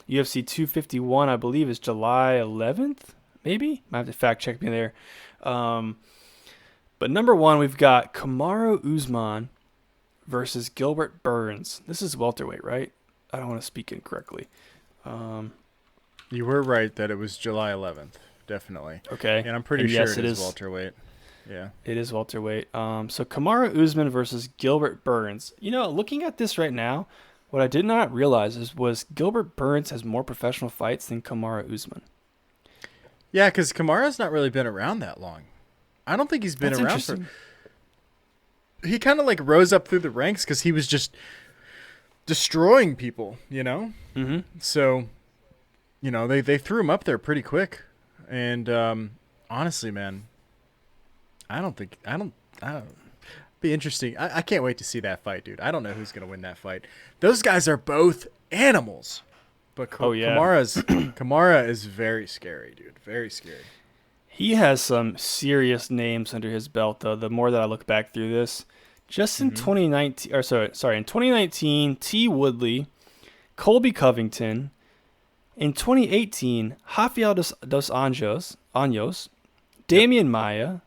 Speaker 1: UFC 251, I believe, is July 11th, maybe. Might have to fact check me there. But number 1, we've got Kamaru Usman versus Gilbert Burns. This is welterweight, right? I don't want to speak incorrectly.
Speaker 2: You were right that it was July 11th, definitely.
Speaker 1: Okay.
Speaker 2: And I'm pretty sure it is welterweight. Yeah.
Speaker 1: It is welterweight. So Kamaru Usman versus Gilbert Burns. You know, looking at this right now, what I did not realize was Gilbert Burns has more professional fights than Kamaru Usman.
Speaker 2: Yeah, because Kamaru's not really been around that long. I don't think he's been around for... He kind of like rose up through the ranks because he was just destroying people, you know?
Speaker 1: Mm-hmm.
Speaker 2: So, you know, they threw him up there pretty quick. And honestly, man, I don't be interesting. I can't wait to see that fight, dude. I don't know who's going to win that fight. Those guys are both animals. But Kamara is very scary, dude. Very scary.
Speaker 1: He has some serious names under his belt, though. The more that I look back through this, just in 2019, in 2019, T. Woodley, Colby Covington. In 2018, Rafael dos Anjos, Damian Maia,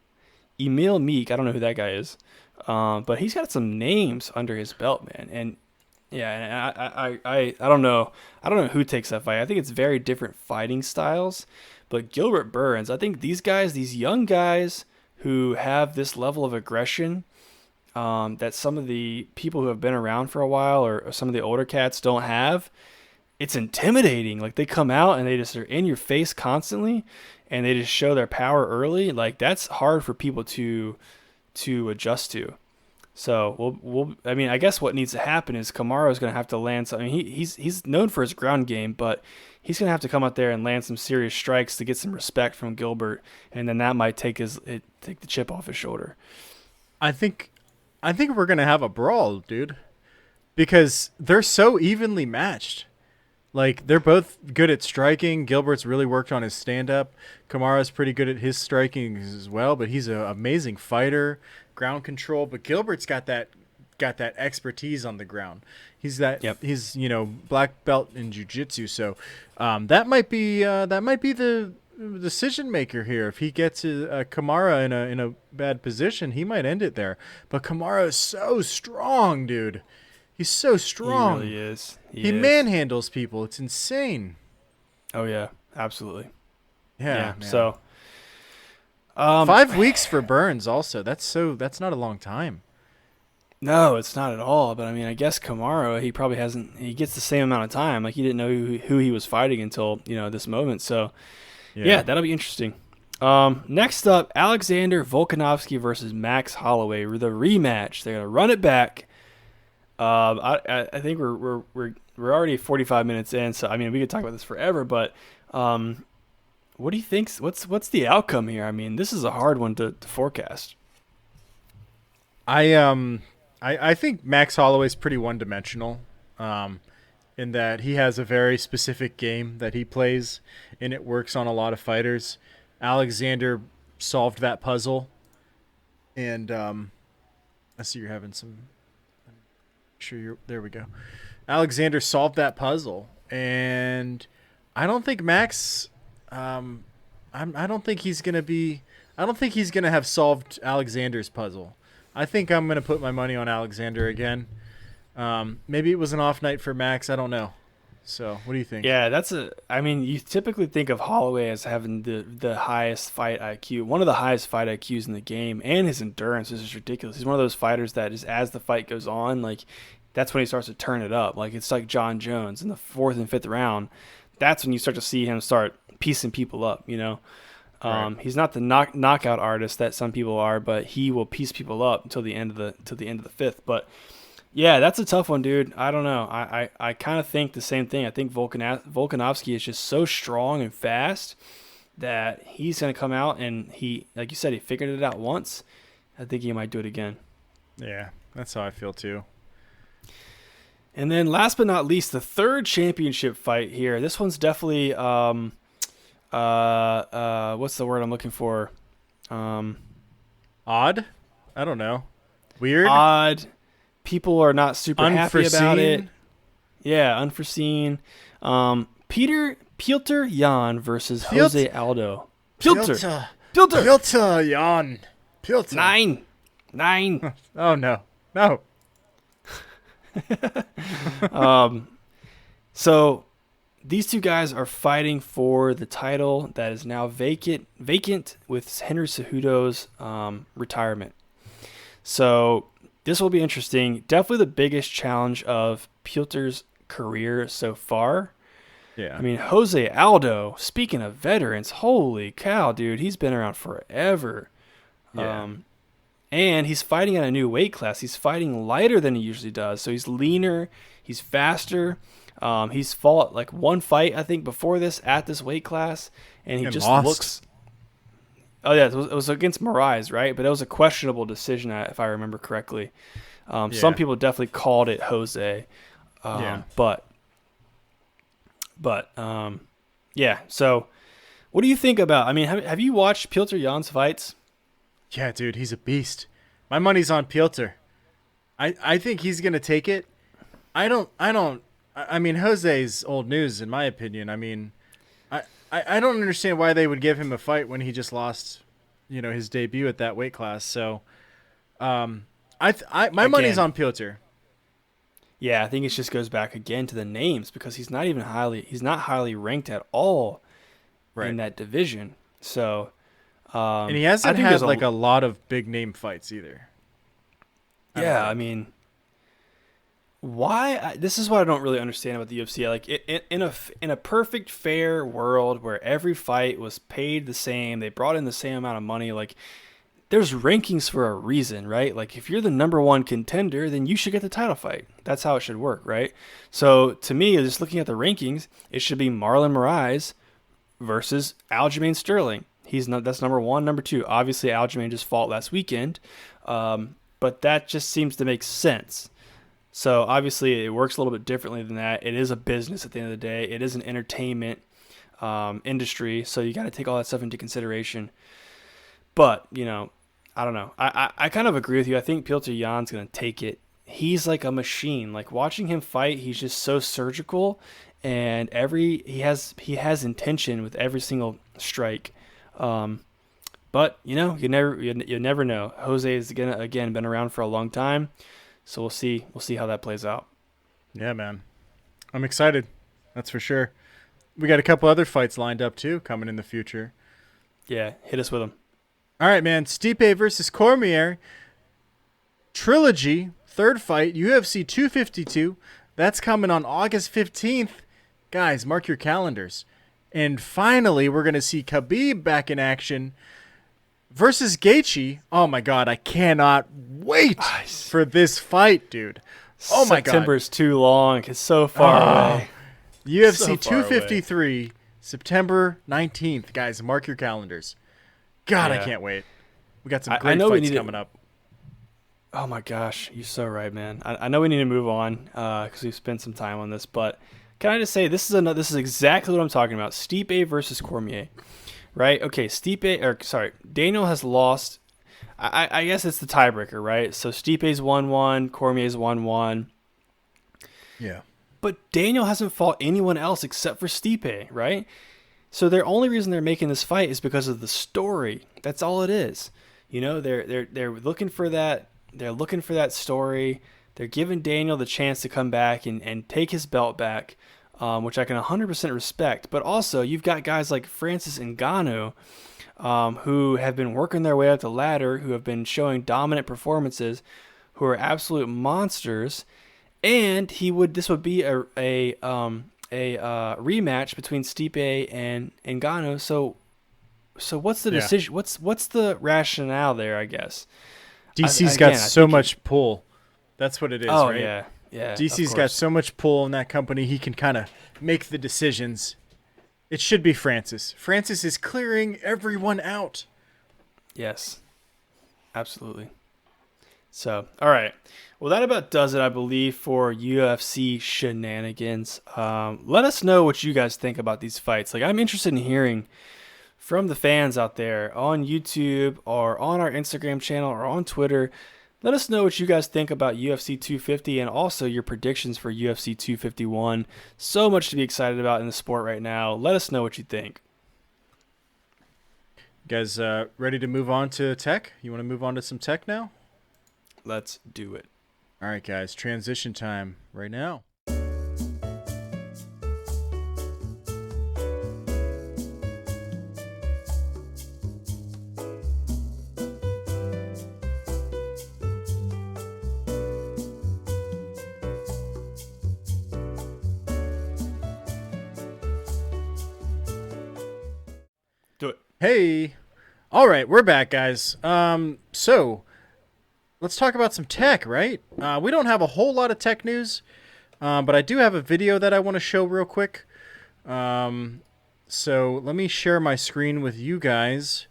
Speaker 1: Emil Meek. I don't know who that guy is, but he's got some names under his belt, man. And yeah, and I don't know who takes that fight. I think it's very different fighting styles. But Gilbert Burns, I think these guys, these young guys who have this level of aggression that some of the people who have been around for a while or some of the older cats don't have, it's intimidating. Like, they come out and they just are in your face constantly and they just show their power early. Like, that's hard for people to adjust to. So I mean, I guess what needs to happen is Kamaru's going to have to land something. He's known for his ground game, but he's going to have to come out there and land some serious strikes to get some respect from Gilbert, and then that might take the chip off his shoulder.
Speaker 2: I think we're going to have a brawl, dude, because they're so evenly matched. Like, they're both good at striking. Gilbert's really worked on his stand-up. Kamaru's pretty good at his striking as well, but he's an amazing fighter, ground control. But Gilbert's got that expertise on the ground. He's black belt in jiu-jitsu. So that might be the decision maker here. If he gets Kamaru in a bad position, he might end it there. But Kamaru is so strong, dude. He's so strong.
Speaker 1: He really is.
Speaker 2: He manhandles people. It's insane.
Speaker 1: Oh yeah, absolutely.
Speaker 2: Yeah. Man.
Speaker 1: So
Speaker 2: 5 weeks for Burns. Also, that's not a long time.
Speaker 1: No, it's not at all. But I mean, I guess Kamaru, he probably hasn't. He gets the same amount of time. Like, he didn't know who he was fighting until this moment. So yeah, that'll be interesting. Next up, Alexander Volkanovski versus Max Holloway. The rematch. They're gonna run it back. I think we're already 45 minutes in, so I mean, we could talk about this forever, but what do you think? What's the outcome here? I mean, this is a hard one to forecast.
Speaker 2: I think Max Holloway's pretty one-dimensional, in that he has a very specific game that he plays, and it works on a lot of fighters. Alexander solved that puzzle, and I see you're having some. There we go. Alexander solved that puzzle, and I don't think Max. I don't think he's gonna have solved Alexander's puzzle. I think I'm gonna put my money on Alexander again. Maybe it was an off night for Max. I don't know. So, what do you think?
Speaker 1: Yeah, I mean, you typically think of Holloway as having the highest fight IQ, one of the highest fight IQs in the game, and his endurance is just ridiculous. He's one of those fighters that just, as the fight goes on, like, that's when he starts to turn it up. Like, it's like John Jones in the 4th and 5th round. That's when you start to see him start piecing people up, Right. He's not the knockout artist that some people are, but he will piece people up until the end of the 5th. But yeah, that's a tough one, dude. I don't know. I kind of think the same thing. I think Volkanovski is just so strong and fast that he's going to come out, and he, like you said, he figured it out once. I think he might do it again.
Speaker 2: Yeah, that's how I feel too.
Speaker 1: And then last but not least, the third championship fight here. This one's definitely what's the word I'm looking for?
Speaker 2: Odd? I don't know. Weird?
Speaker 1: Odd. People are not super happy about it. Yeah, unforeseen. Petr Yan versus Jose Aldo. Pilter.
Speaker 2: Petr Yan. Pilter.
Speaker 1: 9.
Speaker 2: Oh, no.
Speaker 1: So these two guys are fighting for the title that is now vacant with Henry Cejudo's retirement. So this will be interesting. Definitely the biggest challenge of Pilter's career so far.
Speaker 2: Yeah.
Speaker 1: I mean, Jose Aldo, speaking of veterans, holy cow, dude, he's been around forever.
Speaker 2: Yeah.
Speaker 1: And he's fighting at a new weight class. He's fighting lighter than he usually does. So he's leaner, he's faster. He's fought like one fight, I think, before this at this weight class. And he just
Speaker 2: lost.
Speaker 1: looks... Oh, yeah, it was against Moraes, right? But it was a questionable decision, if I remember correctly. Some people definitely called it Jose. But yeah. So what do you think about... I mean, have you watched Petr Yan's fights?
Speaker 2: Yeah, dude, he's a beast. My money's on Pilter. I think he's going to take it. I mean, Jose's old news, in my opinion. I mean, I don't understand why they would give him a fight when he just lost, his debut at that weight class. So, my money's on Pilter.
Speaker 1: Yeah, I think it just goes back again to the names because he's not highly ranked at all in that division. So,
Speaker 2: and he hasn't had a lot of big name fights either.
Speaker 1: I mean, why? This is what I don't really understand about the UFC. Like in a perfect fair world where every fight was paid the same, they brought in the same amount of money. Like there's rankings for a reason, right? Like if you're the number one contender, then you should get the title fight. That's how it should work, right? So to me, just looking at the rankings, it should be Marlon Moraes versus Aljamain Sterling. That's number one. Number two, obviously Aljamain just fought last weekend, but that just seems to make sense. So obviously it works a little bit differently than that. It is a business at the end of the day. It is an entertainment industry, so you got to take all that stuff into consideration. But, I don't know. I kind of agree with you. I think Petr Yan's going to take it. He's like a machine. Like watching him fight, he's just so surgical, and he has intention with every single strike. But you never know. Jose is again been around for a long time, so we'll see how that plays out.
Speaker 2: Yeah, man, I'm excited. That's for sure. We got a couple other fights lined up too, coming in the future.
Speaker 1: Yeah, hit us with them.
Speaker 2: All right, man. Stipe versus Cormier. Trilogy, third fight, UFC 252. That's coming on August 15th. Guys, mark your calendars. And finally, we're going to see Khabib back in action versus Gaethje. Oh, my God. I cannot wait for this fight, dude. Oh, my God.
Speaker 1: September's too long. It's so far away.
Speaker 2: UFC 253, September 19th. Guys, mark your calendars. God, I can't wait. We got some great fights coming up.
Speaker 1: Oh, my gosh. You're so right, man. I know we need to move on because we've spent some time on this, but can I just say this is exactly what I'm talking about. Stipe versus Cormier, right? Okay, Daniel has lost. I guess it's the tiebreaker, right? So Stipe's 1-1, Cormier's 1-1.
Speaker 2: Yeah.
Speaker 1: But Daniel hasn't fought anyone else except for Stipe, right? So the only reason they're making this fight is because of the story. That's all it is. They're looking for that. They're looking for that story. They're giving Daniel the chance to come back and take his belt back, which I can 100% respect. But also, you've got guys like Francis Ngannou, who have been working their way up the ladder, who have been showing dominant performances, who are absolute monsters. And this would be a rematch between Stipe and Ngannou. So what's the decision? What's the rationale there? I guess
Speaker 2: DC's got so much pull. That's what it is, right?
Speaker 1: Oh, yeah.
Speaker 2: DC's got so much pull in that company, he can kind of make the decisions. It should be Francis. Francis is clearing everyone out.
Speaker 1: Yes, absolutely. So, all right. Well, that about does it, I believe, for UFC shenanigans. Let us know what you guys think about these fights. Like, I'm interested in hearing from the fans out there on YouTube or on our Instagram channel or on Twitter. Let us know what you guys think about UFC 250 and also your predictions for UFC 251. So much to be excited about in the sport right now. Let us know what you think.
Speaker 2: You guys ready to move on to tech? You want to move on to some tech now?
Speaker 1: Let's do it.
Speaker 2: All right, guys. Transition time right now.
Speaker 1: Do it.
Speaker 2: Hey. All right, we're back, guys. So let's talk about some tech, right? We don't have a whole lot of tech news, but I do have a video that I want to show real quick. So let me share my screen with you guys.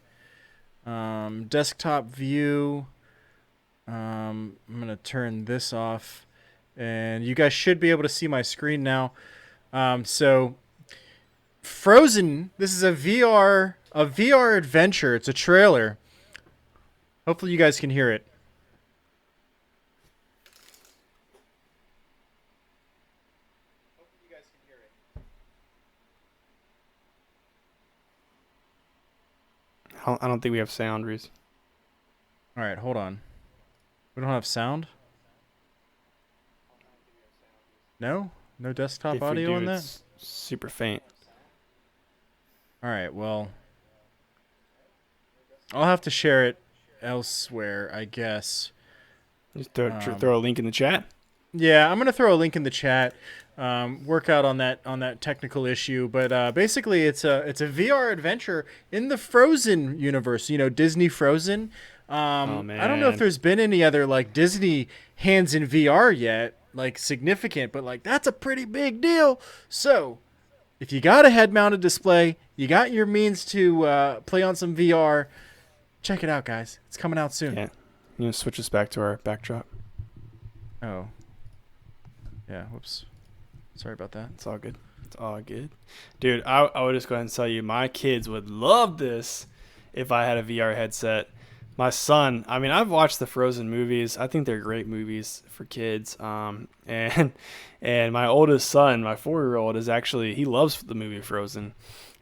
Speaker 2: Desktop view. I'm going to turn this off, and you guys should be able to see my screen now. So Frozen, this is a VR adventure. It's a trailer. Hopefully you guys can hear it.
Speaker 1: I don't think we have sound, Reese.
Speaker 2: All right, hold on. We don't have sound? No? No desktop
Speaker 1: If we
Speaker 2: audio
Speaker 1: do,
Speaker 2: on that?
Speaker 1: it's super faint.
Speaker 2: All right, well, I'll have to share it elsewhere, I guess.
Speaker 1: Just throw a link in the chat.
Speaker 2: Yeah, I'm gonna throw a link in the chat. Work out on that technical issue, but basically it's a VR adventure in the Frozen universe. You know, Disney Frozen.
Speaker 1: Oh, man.
Speaker 2: I don't know if there's been any other like Disney hands in VR yet, like significant, but like that's a pretty big deal. So if you got a head-mounted display, you got your means to play on some VR, check it out, guys. It's coming out soon.
Speaker 1: Yeah. You know, switch us back to our backdrop.
Speaker 2: Oh. Yeah, whoops. Sorry about that.
Speaker 1: It's all good. It's all good. Dude, I would just go ahead and tell you, my kids would love this if I had a VR headset. My son, I mean, I've watched the Frozen movies. I think they're great movies for kids. And my oldest son, my 4-year-old, is actually, he loves the movie Frozen.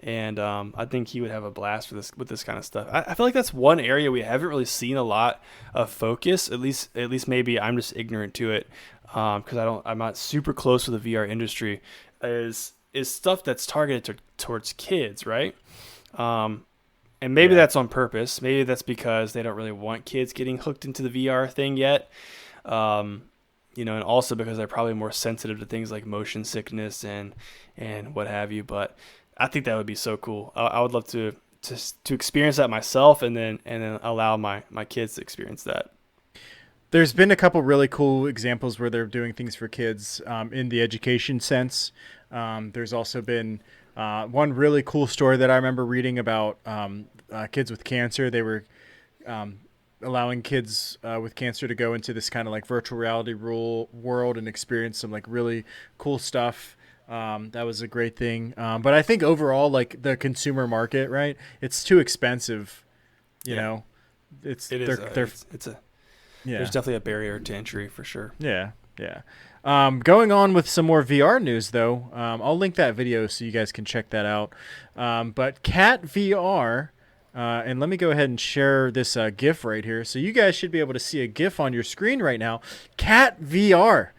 Speaker 1: And I think he would have a blast with this kind of stuff. I feel like that's one area we haven't really seen a lot of focus. At least maybe I'm just ignorant to it, because I'm not super close with the VR industry. Is stuff that's targeted towards kids, right? And maybe that's on purpose. Maybe that's because they don't really want kids getting hooked into the VR thing yet. You know, and also because they're probably more sensitive to things like motion sickness and what have you. But I think that would be so cool. I would love to experience that myself, and then allow my kids to experience that.
Speaker 2: There's been a couple really cool examples where they're doing things for kids in the education sense. There's also been one really cool story that I remember reading about kids with cancer. They were allowing kids with cancer to go into this kind of like virtual reality world and experience some like really cool stuff. That was a great thing. But I think overall, like the consumer market, right? It's too expensive. You know, there's
Speaker 1: definitely a barrier to entry for sure.
Speaker 2: Yeah. Going on with some more VR news, though, I'll link that video so you guys can check that out. But Cat VR, and let me go ahead and share this GIF right here. So you guys should be able to see a GIF on your screen right now. Cat VR.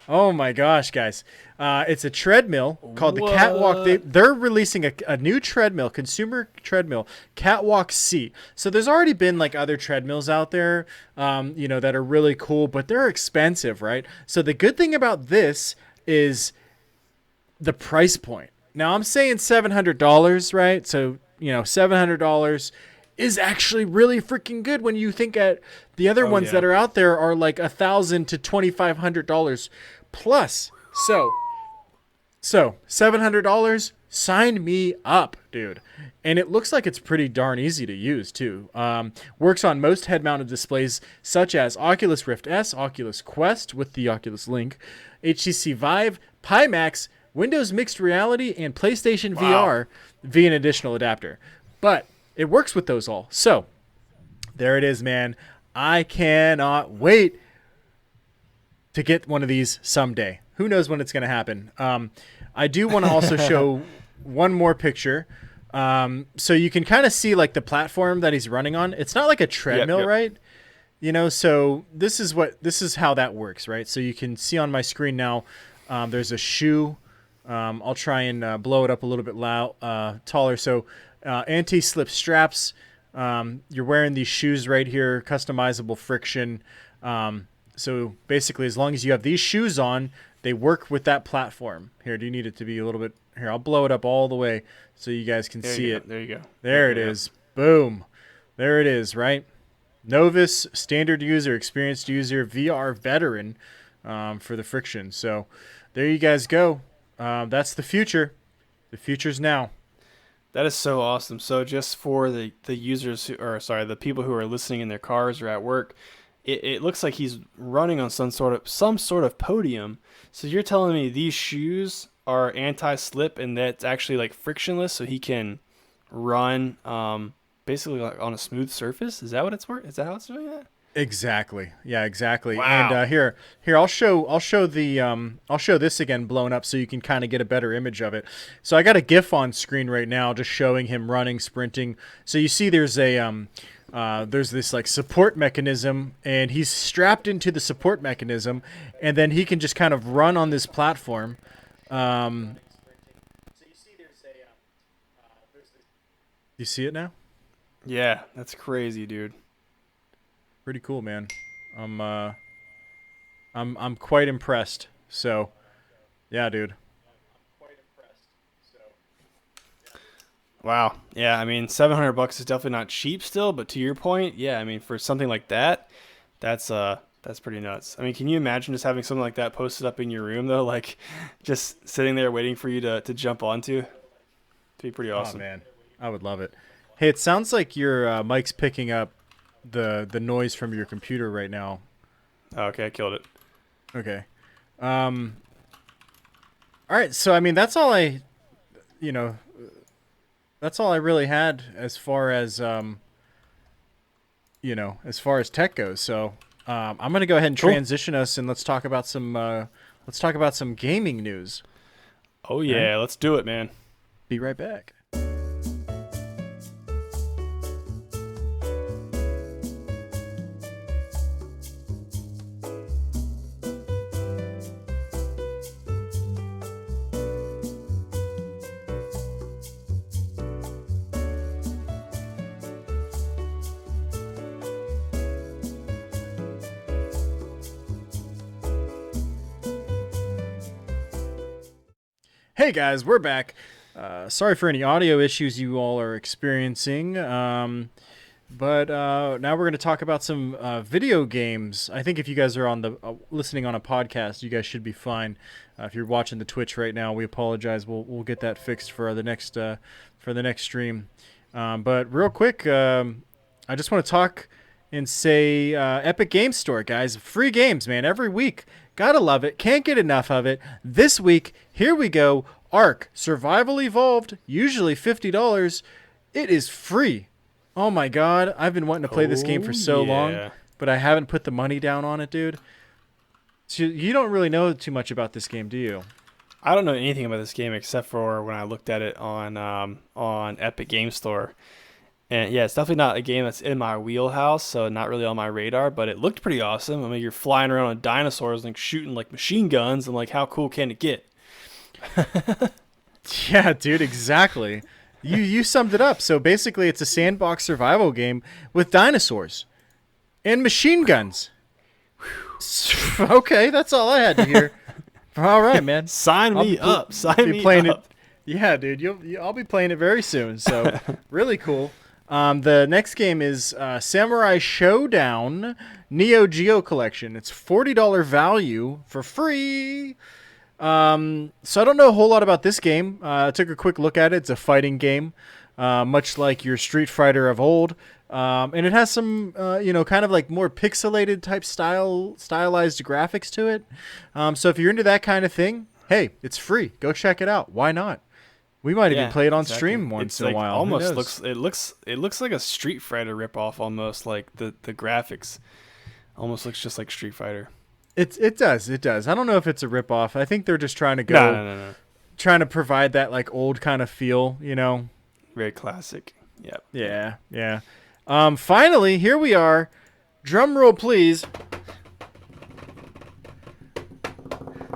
Speaker 2: Oh my gosh, guys. It's a treadmill called the Catwalk. They're releasing a new treadmill, consumer treadmill, Catwalk C. So there's already been like other treadmills out there, you know, that are really cool, but they're expensive, right? So the good thing about this is the price point. Now I'm saying $700, right? So, you know, $700 is actually really freaking good when you think at the other ones that are out there are like $1,000 to $2,500 plus. So $700, sign me up, dude. And it looks like it's pretty darn easy to use too. Works on most head-mounted displays such as Oculus Rift S, Oculus Quest with the Oculus Link, HTC Vive, Pimax, Windows Mixed Reality, and PlayStation VR via an additional adapter. But it works with those all. So there it is, man. I cannot wait to get one of these someday. Who knows when it's going to happen? I do want to also show one more picture. So you can kind of see like the platform that he's running on. It's not like a treadmill, right? So this is how that works, right? So you can see on my screen now, there's a shoe. I'll try and blow it up a little bit taller. So anti-slip straps. You're wearing these shoes right here, customizable friction. So basically, as long as you have these shoes on, they work with that platform. Here, do you need it to be a little bit? Here, I'll blow it up all the way so you guys can see it.
Speaker 1: There you go.
Speaker 2: There it is. Boom. There it is, right? Novice, standard user, experienced user, VR veteran for the friction. So there you guys go. That's the future. The future's now.
Speaker 1: That is so awesome. So just for the users the people who are listening in their cars or at work, it looks like he's running on some sort of podium. So you're telling me these shoes are anti-slip and that's actually like frictionless, so he can run basically like on a smooth surface? Is that what it's worth? Is that how it's doing that?
Speaker 2: Exactly. Yeah, exactly.
Speaker 1: Wow.
Speaker 2: And here I'll show this again blown up so you can kind of get a better image of it. So I got a GIF on screen right now just showing him running, sprinting. So you see there's this like support mechanism, and he's strapped into the support mechanism, and then he can just kind of run on this platform. You see it now?
Speaker 1: Yeah, that's crazy, dude.
Speaker 2: Pretty cool, man. I'm quite impressed. So, yeah, dude.
Speaker 1: Wow. Yeah, I mean, $700 is definitely not cheap still, but to your point, yeah, I mean, for something like that, that's pretty nuts. I mean, can you imagine just having something like that posted up in your room though, like just sitting there waiting for you to jump onto? It'd be pretty awesome.
Speaker 2: Oh man, I would love it. Hey, it sounds like your mic's picking up the noise from your computer right now.
Speaker 1: Oh, okay, I killed it.
Speaker 2: Okay. All right, so I mean that's all I really had as far as tech goes. So I'm gonna go ahead and transition us, and let's talk about some gaming news.
Speaker 1: Oh yeah, let's do it, man.
Speaker 2: Be right back. Hey guys, we're back. Sorry for any audio issues you all are experiencing, but now we're going to talk about some video games. I think if you guys are on the listening on a podcast, you guys should be fine. If you're watching the Twitch right now, we apologize. We'll get that fixed for the next stream. But real quick, I just want to talk and say Epic Games Store, guys. Free games, man, every week. Gotta love it. Can't get enough of it. This week, here we go. Ark Survival Evolved, usually $50. It is free. Oh my god, I've been wanting to play this game for so long, but I haven't put the money down on it, dude. So you don't really know too much about this game, do you?
Speaker 1: I don't know anything about this game except for when I looked at it on Epic Games Store. And yeah, it's definitely not a game that's in my wheelhouse, so not really on my radar, but it looked pretty awesome. I mean, you're flying around on dinosaurs, like shooting like machine guns, and like how cool can it get?
Speaker 2: Yeah, dude, exactly. You summed it up. So basically it's a sandbox survival game with dinosaurs and machine guns. Okay, that's all I had to hear. All right, man.
Speaker 1: Sign me up. Sign me up.
Speaker 2: Yeah, dude, I'll be playing it very soon. So really cool. The next game is Samurai Showdown Neo Geo Collection. It's $40 value for free. So I don't know a whole lot about this game. I took a quick look at it. It's a fighting game, much like your Street Fighter of old. And it has some, kind of like more pixelated type stylized graphics to it. So if you're into that kind of thing, hey, it's free. Go check it out. Why not? We might even play it on stream once in a while.
Speaker 1: Almost looks like a Street Fighter ripoff. Almost like the graphics almost looks just like Street Fighter.
Speaker 2: It does. I don't know if it's a ripoff. I think they're just trying to go,
Speaker 1: no.
Speaker 2: trying to provide that like old kind of feel,
Speaker 1: Right. Very classic. Yep.
Speaker 2: Yeah. Finally, here we are. Drum roll, please.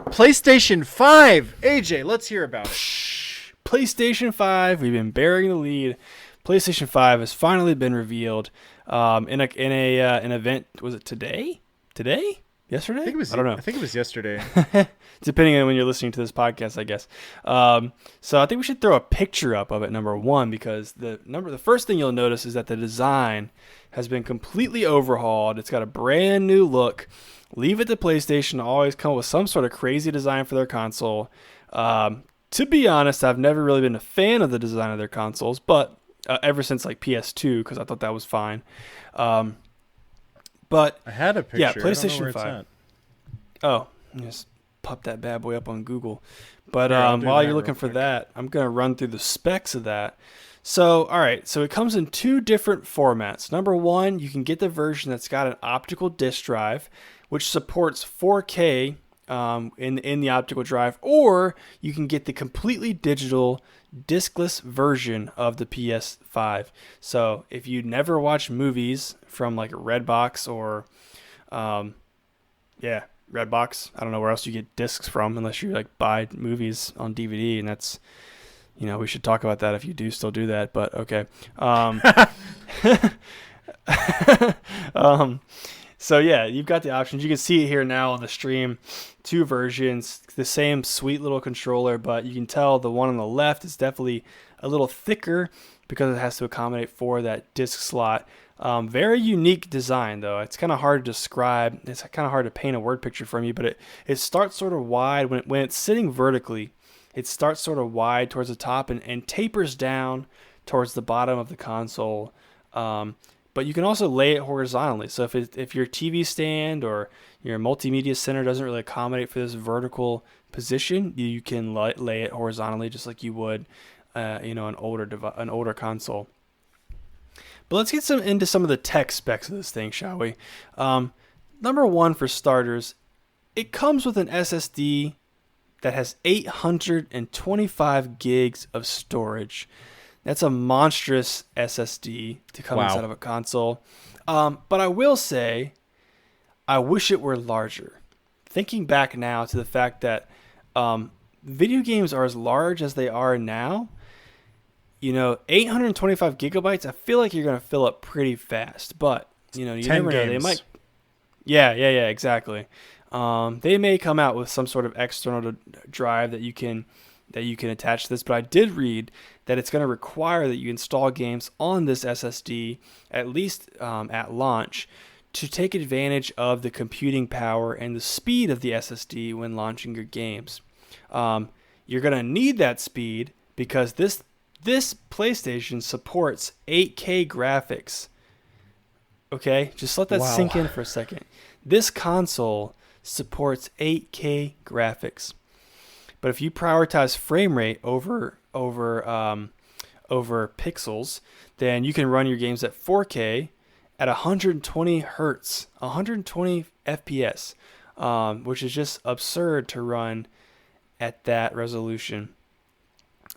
Speaker 2: PlayStation 5. AJ, let's hear about it.
Speaker 1: PlayStation 5. We've been bearing the lead. PlayStation 5 has finally been revealed in an event. Was it today? Yesterday?
Speaker 2: I don't know. I think it was yesterday.
Speaker 1: Depending on when you're listening to this podcast, I guess. So I think we should throw a picture up of it, number one, because the first thing you'll notice is that the design has been completely overhauled. It's got a brand new look. Leave it to PlayStation to always come up with some sort of crazy design for their console. To be honest, I've never really been a fan of the design of their consoles, but ever since like PS2, because I thought that was fine. But
Speaker 2: I had a picture.
Speaker 1: Yeah, PlayStation
Speaker 2: I don't know where
Speaker 1: 5.
Speaker 2: it's
Speaker 1: Oh, just pop that bad boy up on Google. But
Speaker 2: Yeah,
Speaker 1: while you're looking for that, I'm going to run through the specs of that. So, all right. So it comes in two different formats. Number one, you can get the version that's got an optical disc drive, which supports 4K in the optical drive, or you can get the completely digital discless version of the PS5. So if you never watch movies from like Redbox or Redbox, I don't know where else you get discs from unless you like buy movies on DVD, and that's, we should talk about that if you do still do that, but okay. So yeah, you've got the options. You can see it here now on the stream. Two versions, the same sweet little controller, but you can tell the one on the left is definitely a little thicker because it has to accommodate for that disc slot. Very unique design though. It's kind of hard to describe. It's kind of hard to paint a word picture from you, but it starts sort of wide when it's sitting vertically. It starts sort of wide towards the top and tapers down towards the bottom of the console. But you can also lay it horizontally. So if your TV stand or your multimedia center doesn't really accommodate for this vertical position, you can lay it horizontally just like you would, an older console. But let's get into some of the tech specs of this thing, shall we? Number one, for starters, it comes with an SSD that has 825 gigs of storage. That's a monstrous SSD to come inside of a console. But I will say, I wish it were larger. Thinking back now to the fact that video games are as large as they are now, 825 gigabytes, I feel like you're going to fill up pretty fast. But, you never know. They might. Yeah, exactly. They may come out with some sort of external drive that you can attach to this, but I did read that it's going to require that you install games on this SSD, at least at launch, to take advantage of the computing power and the speed of the SSD when launching your games. You're going to need that speed because this PlayStation supports 8K graphics. Okay, just let that sink in for a second. This console supports 8K graphics. But if you prioritize frame rate over pixels, then you can run your games at 4K at 120 hertz, 120 FPS, which is just absurd to run at that resolution.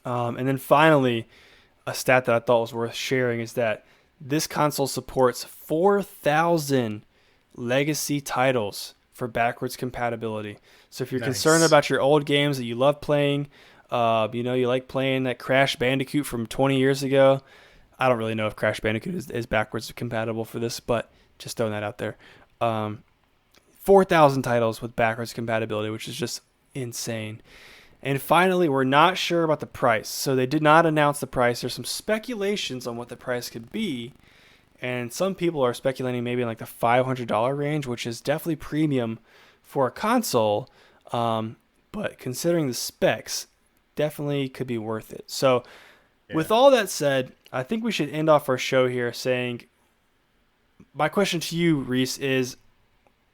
Speaker 1: And then finally, a stat that I thought was worth sharing is that this console supports 4,000 legacy titles for backwards compatibility. So if you're concerned about your old games that you love playing, you like playing that Crash Bandicoot from 20 years ago. I don't really know if Crash Bandicoot is backwards compatible for this, but just throwing that out there. 4,000 titles with backwards compatibility, which is just insane. And finally, we're not sure about the price. So they did not announce the price. There's some speculations on what the price could be. And some people are speculating maybe in like the $500 range, which is definitely premium for a console. But considering the specs, definitely could be worth it. So with all that said, I think we should end off our show here saying, my question to you, Reese, is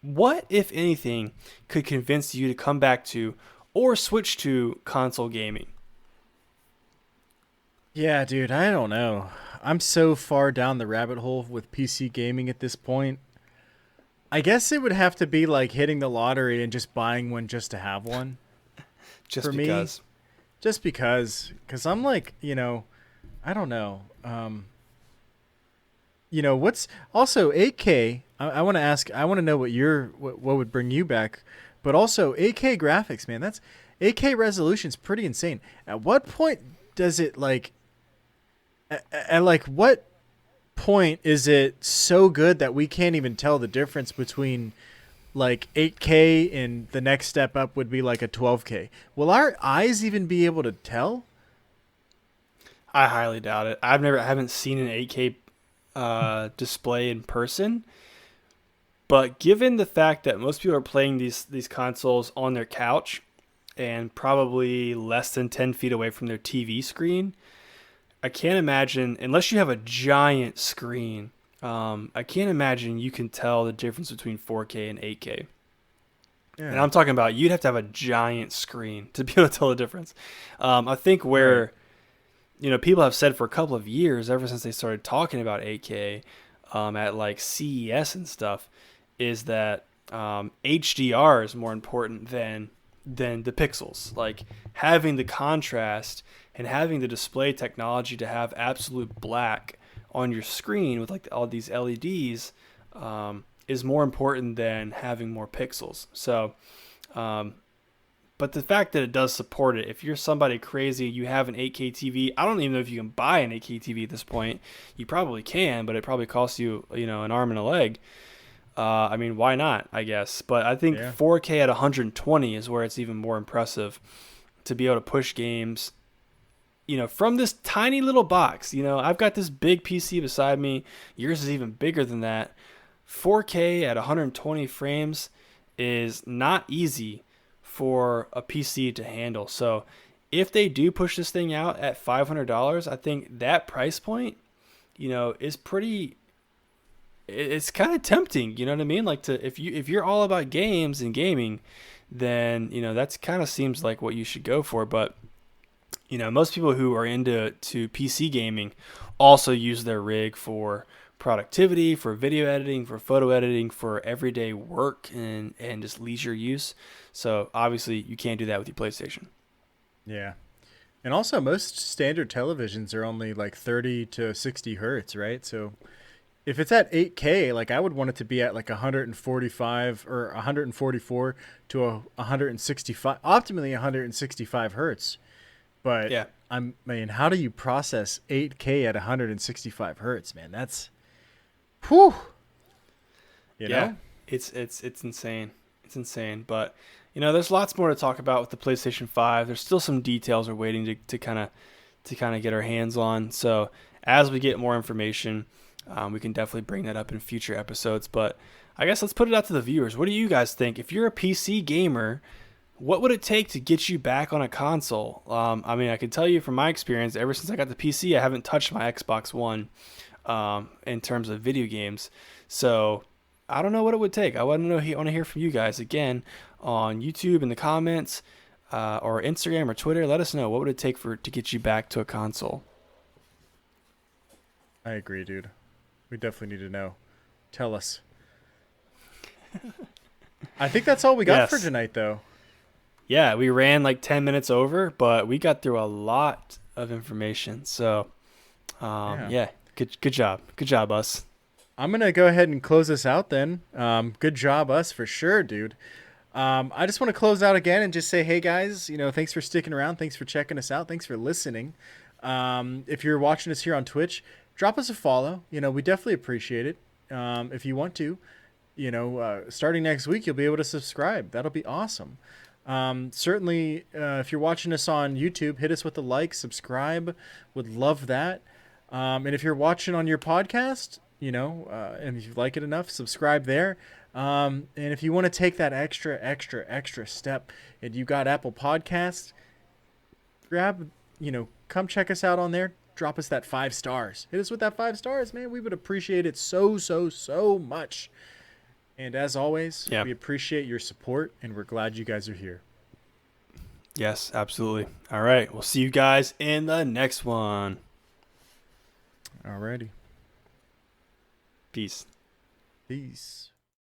Speaker 1: what, if anything, could convince you to come back to or switch to console gaming?
Speaker 2: Yeah, dude, I don't know. I'm so far down the rabbit hole with PC gaming at this point. I guess it would have to be like hitting the lottery and just buying one just to have one.
Speaker 1: Just because.
Speaker 2: Because I'm like, I don't know. What's also 8K? I want to ask. I want to know what would bring you back, but also 8K graphics, man. That's 8K resolution's pretty insane. At what point does it at what point is it so good that we can't even tell the difference between 8K and the next step up would be a 12K? Will our eyes even be able to tell?
Speaker 1: I highly doubt it. I haven't seen an 8K display in person, but given the fact that most people are playing these consoles on their couch and probably less than 10 feet away from their TV screen, I can't imagine, unless you have a giant screen, I can't imagine you can tell the difference between 4K and 8K. Yeah. And I'm talking about you'd have to have a giant screen to be able to tell the difference. I think where people have said for a couple of years, ever since they started talking about 8K at CES and stuff, is that HDR is more important than the pixels. Having the contrast and having the display technology to have absolute black on your screen with all these LEDs is more important than having more pixels. So, but the fact that it does support it, if you're somebody crazy, you have an 8K TV, I don't even know if you can buy an 8K TV at this point. You probably can, but it probably costs you, an arm and a leg. Why not, I guess. But I think 4K at 120 is where it's even more impressive to be able to push games, from this tiny little box. I've got this big PC beside me. Yours is even bigger than that. 4K at 120 frames is not easy for a PC to handle. So if they do push this thing out at $500, I think that price point, is pretty... It's kind of tempting, you know what I mean? If you're all about games and gaming, then that's kind of seems like what you should go for. But most people who are into PC gaming also use their rig for productivity, for video editing, for photo editing, for everyday work and just leisure use. So obviously you can't do that with your PlayStation.
Speaker 2: Yeah. And also most standard televisions are only 30 to 60 hertz, right? So if it's at 8K, I would want it to be at 145 or 144 to 165, optimally 165 hertz. But
Speaker 1: yeah,
Speaker 2: how do you process 8K at 165 hertz, man? That's, whew. You know?
Speaker 1: It's insane. It's insane. But there's lots more to talk about with the PlayStation 5. There's still some details we're waiting to kind of get our hands on. So as we get more information, we can definitely bring that up in future episodes. But I guess let's put it out to the viewers. What do you guys think? If you're a PC gamer, what would it take to get you back on a console? I can tell you from my experience, ever since I got the PC, I haven't touched my Xbox One in terms of video games. So I don't know what it would take. I want to hear from you guys again on YouTube in the comments or Instagram or Twitter. Let us know, what would it take to get you back to a console?
Speaker 2: I agree, dude. We definitely need to know. Tell us. I think that's all we got for tonight, though.
Speaker 1: Yeah, we ran 10 minutes over, but we got through a lot of information. So, good job. Good job, us.
Speaker 2: I'm going to go ahead and close this out then. Good job, us, for sure, dude. I just want to close out again and just say, hey, guys, thanks for sticking around. Thanks for checking us out. Thanks for listening. If you're watching us here on Twitch, drop us a follow. We definitely appreciate it. If you want to, starting next week, you'll be able to subscribe. That'll be awesome. Certainly, if you're watching us on YouTube, hit us with a like, subscribe. Would love that. And if you're watching on your podcast, and if you like it enough, subscribe there. And if you want to take that extra step and you got Apple Podcasts, come check us out on there. Drop us that 5 stars. Hit us with that 5 stars, man. We would appreciate it so much. And as always, we appreciate your support, and we're glad you guys are here.
Speaker 1: Yes, absolutely. All right. We'll see you guys in the next one.
Speaker 2: Alrighty.
Speaker 1: Peace.
Speaker 2: Peace.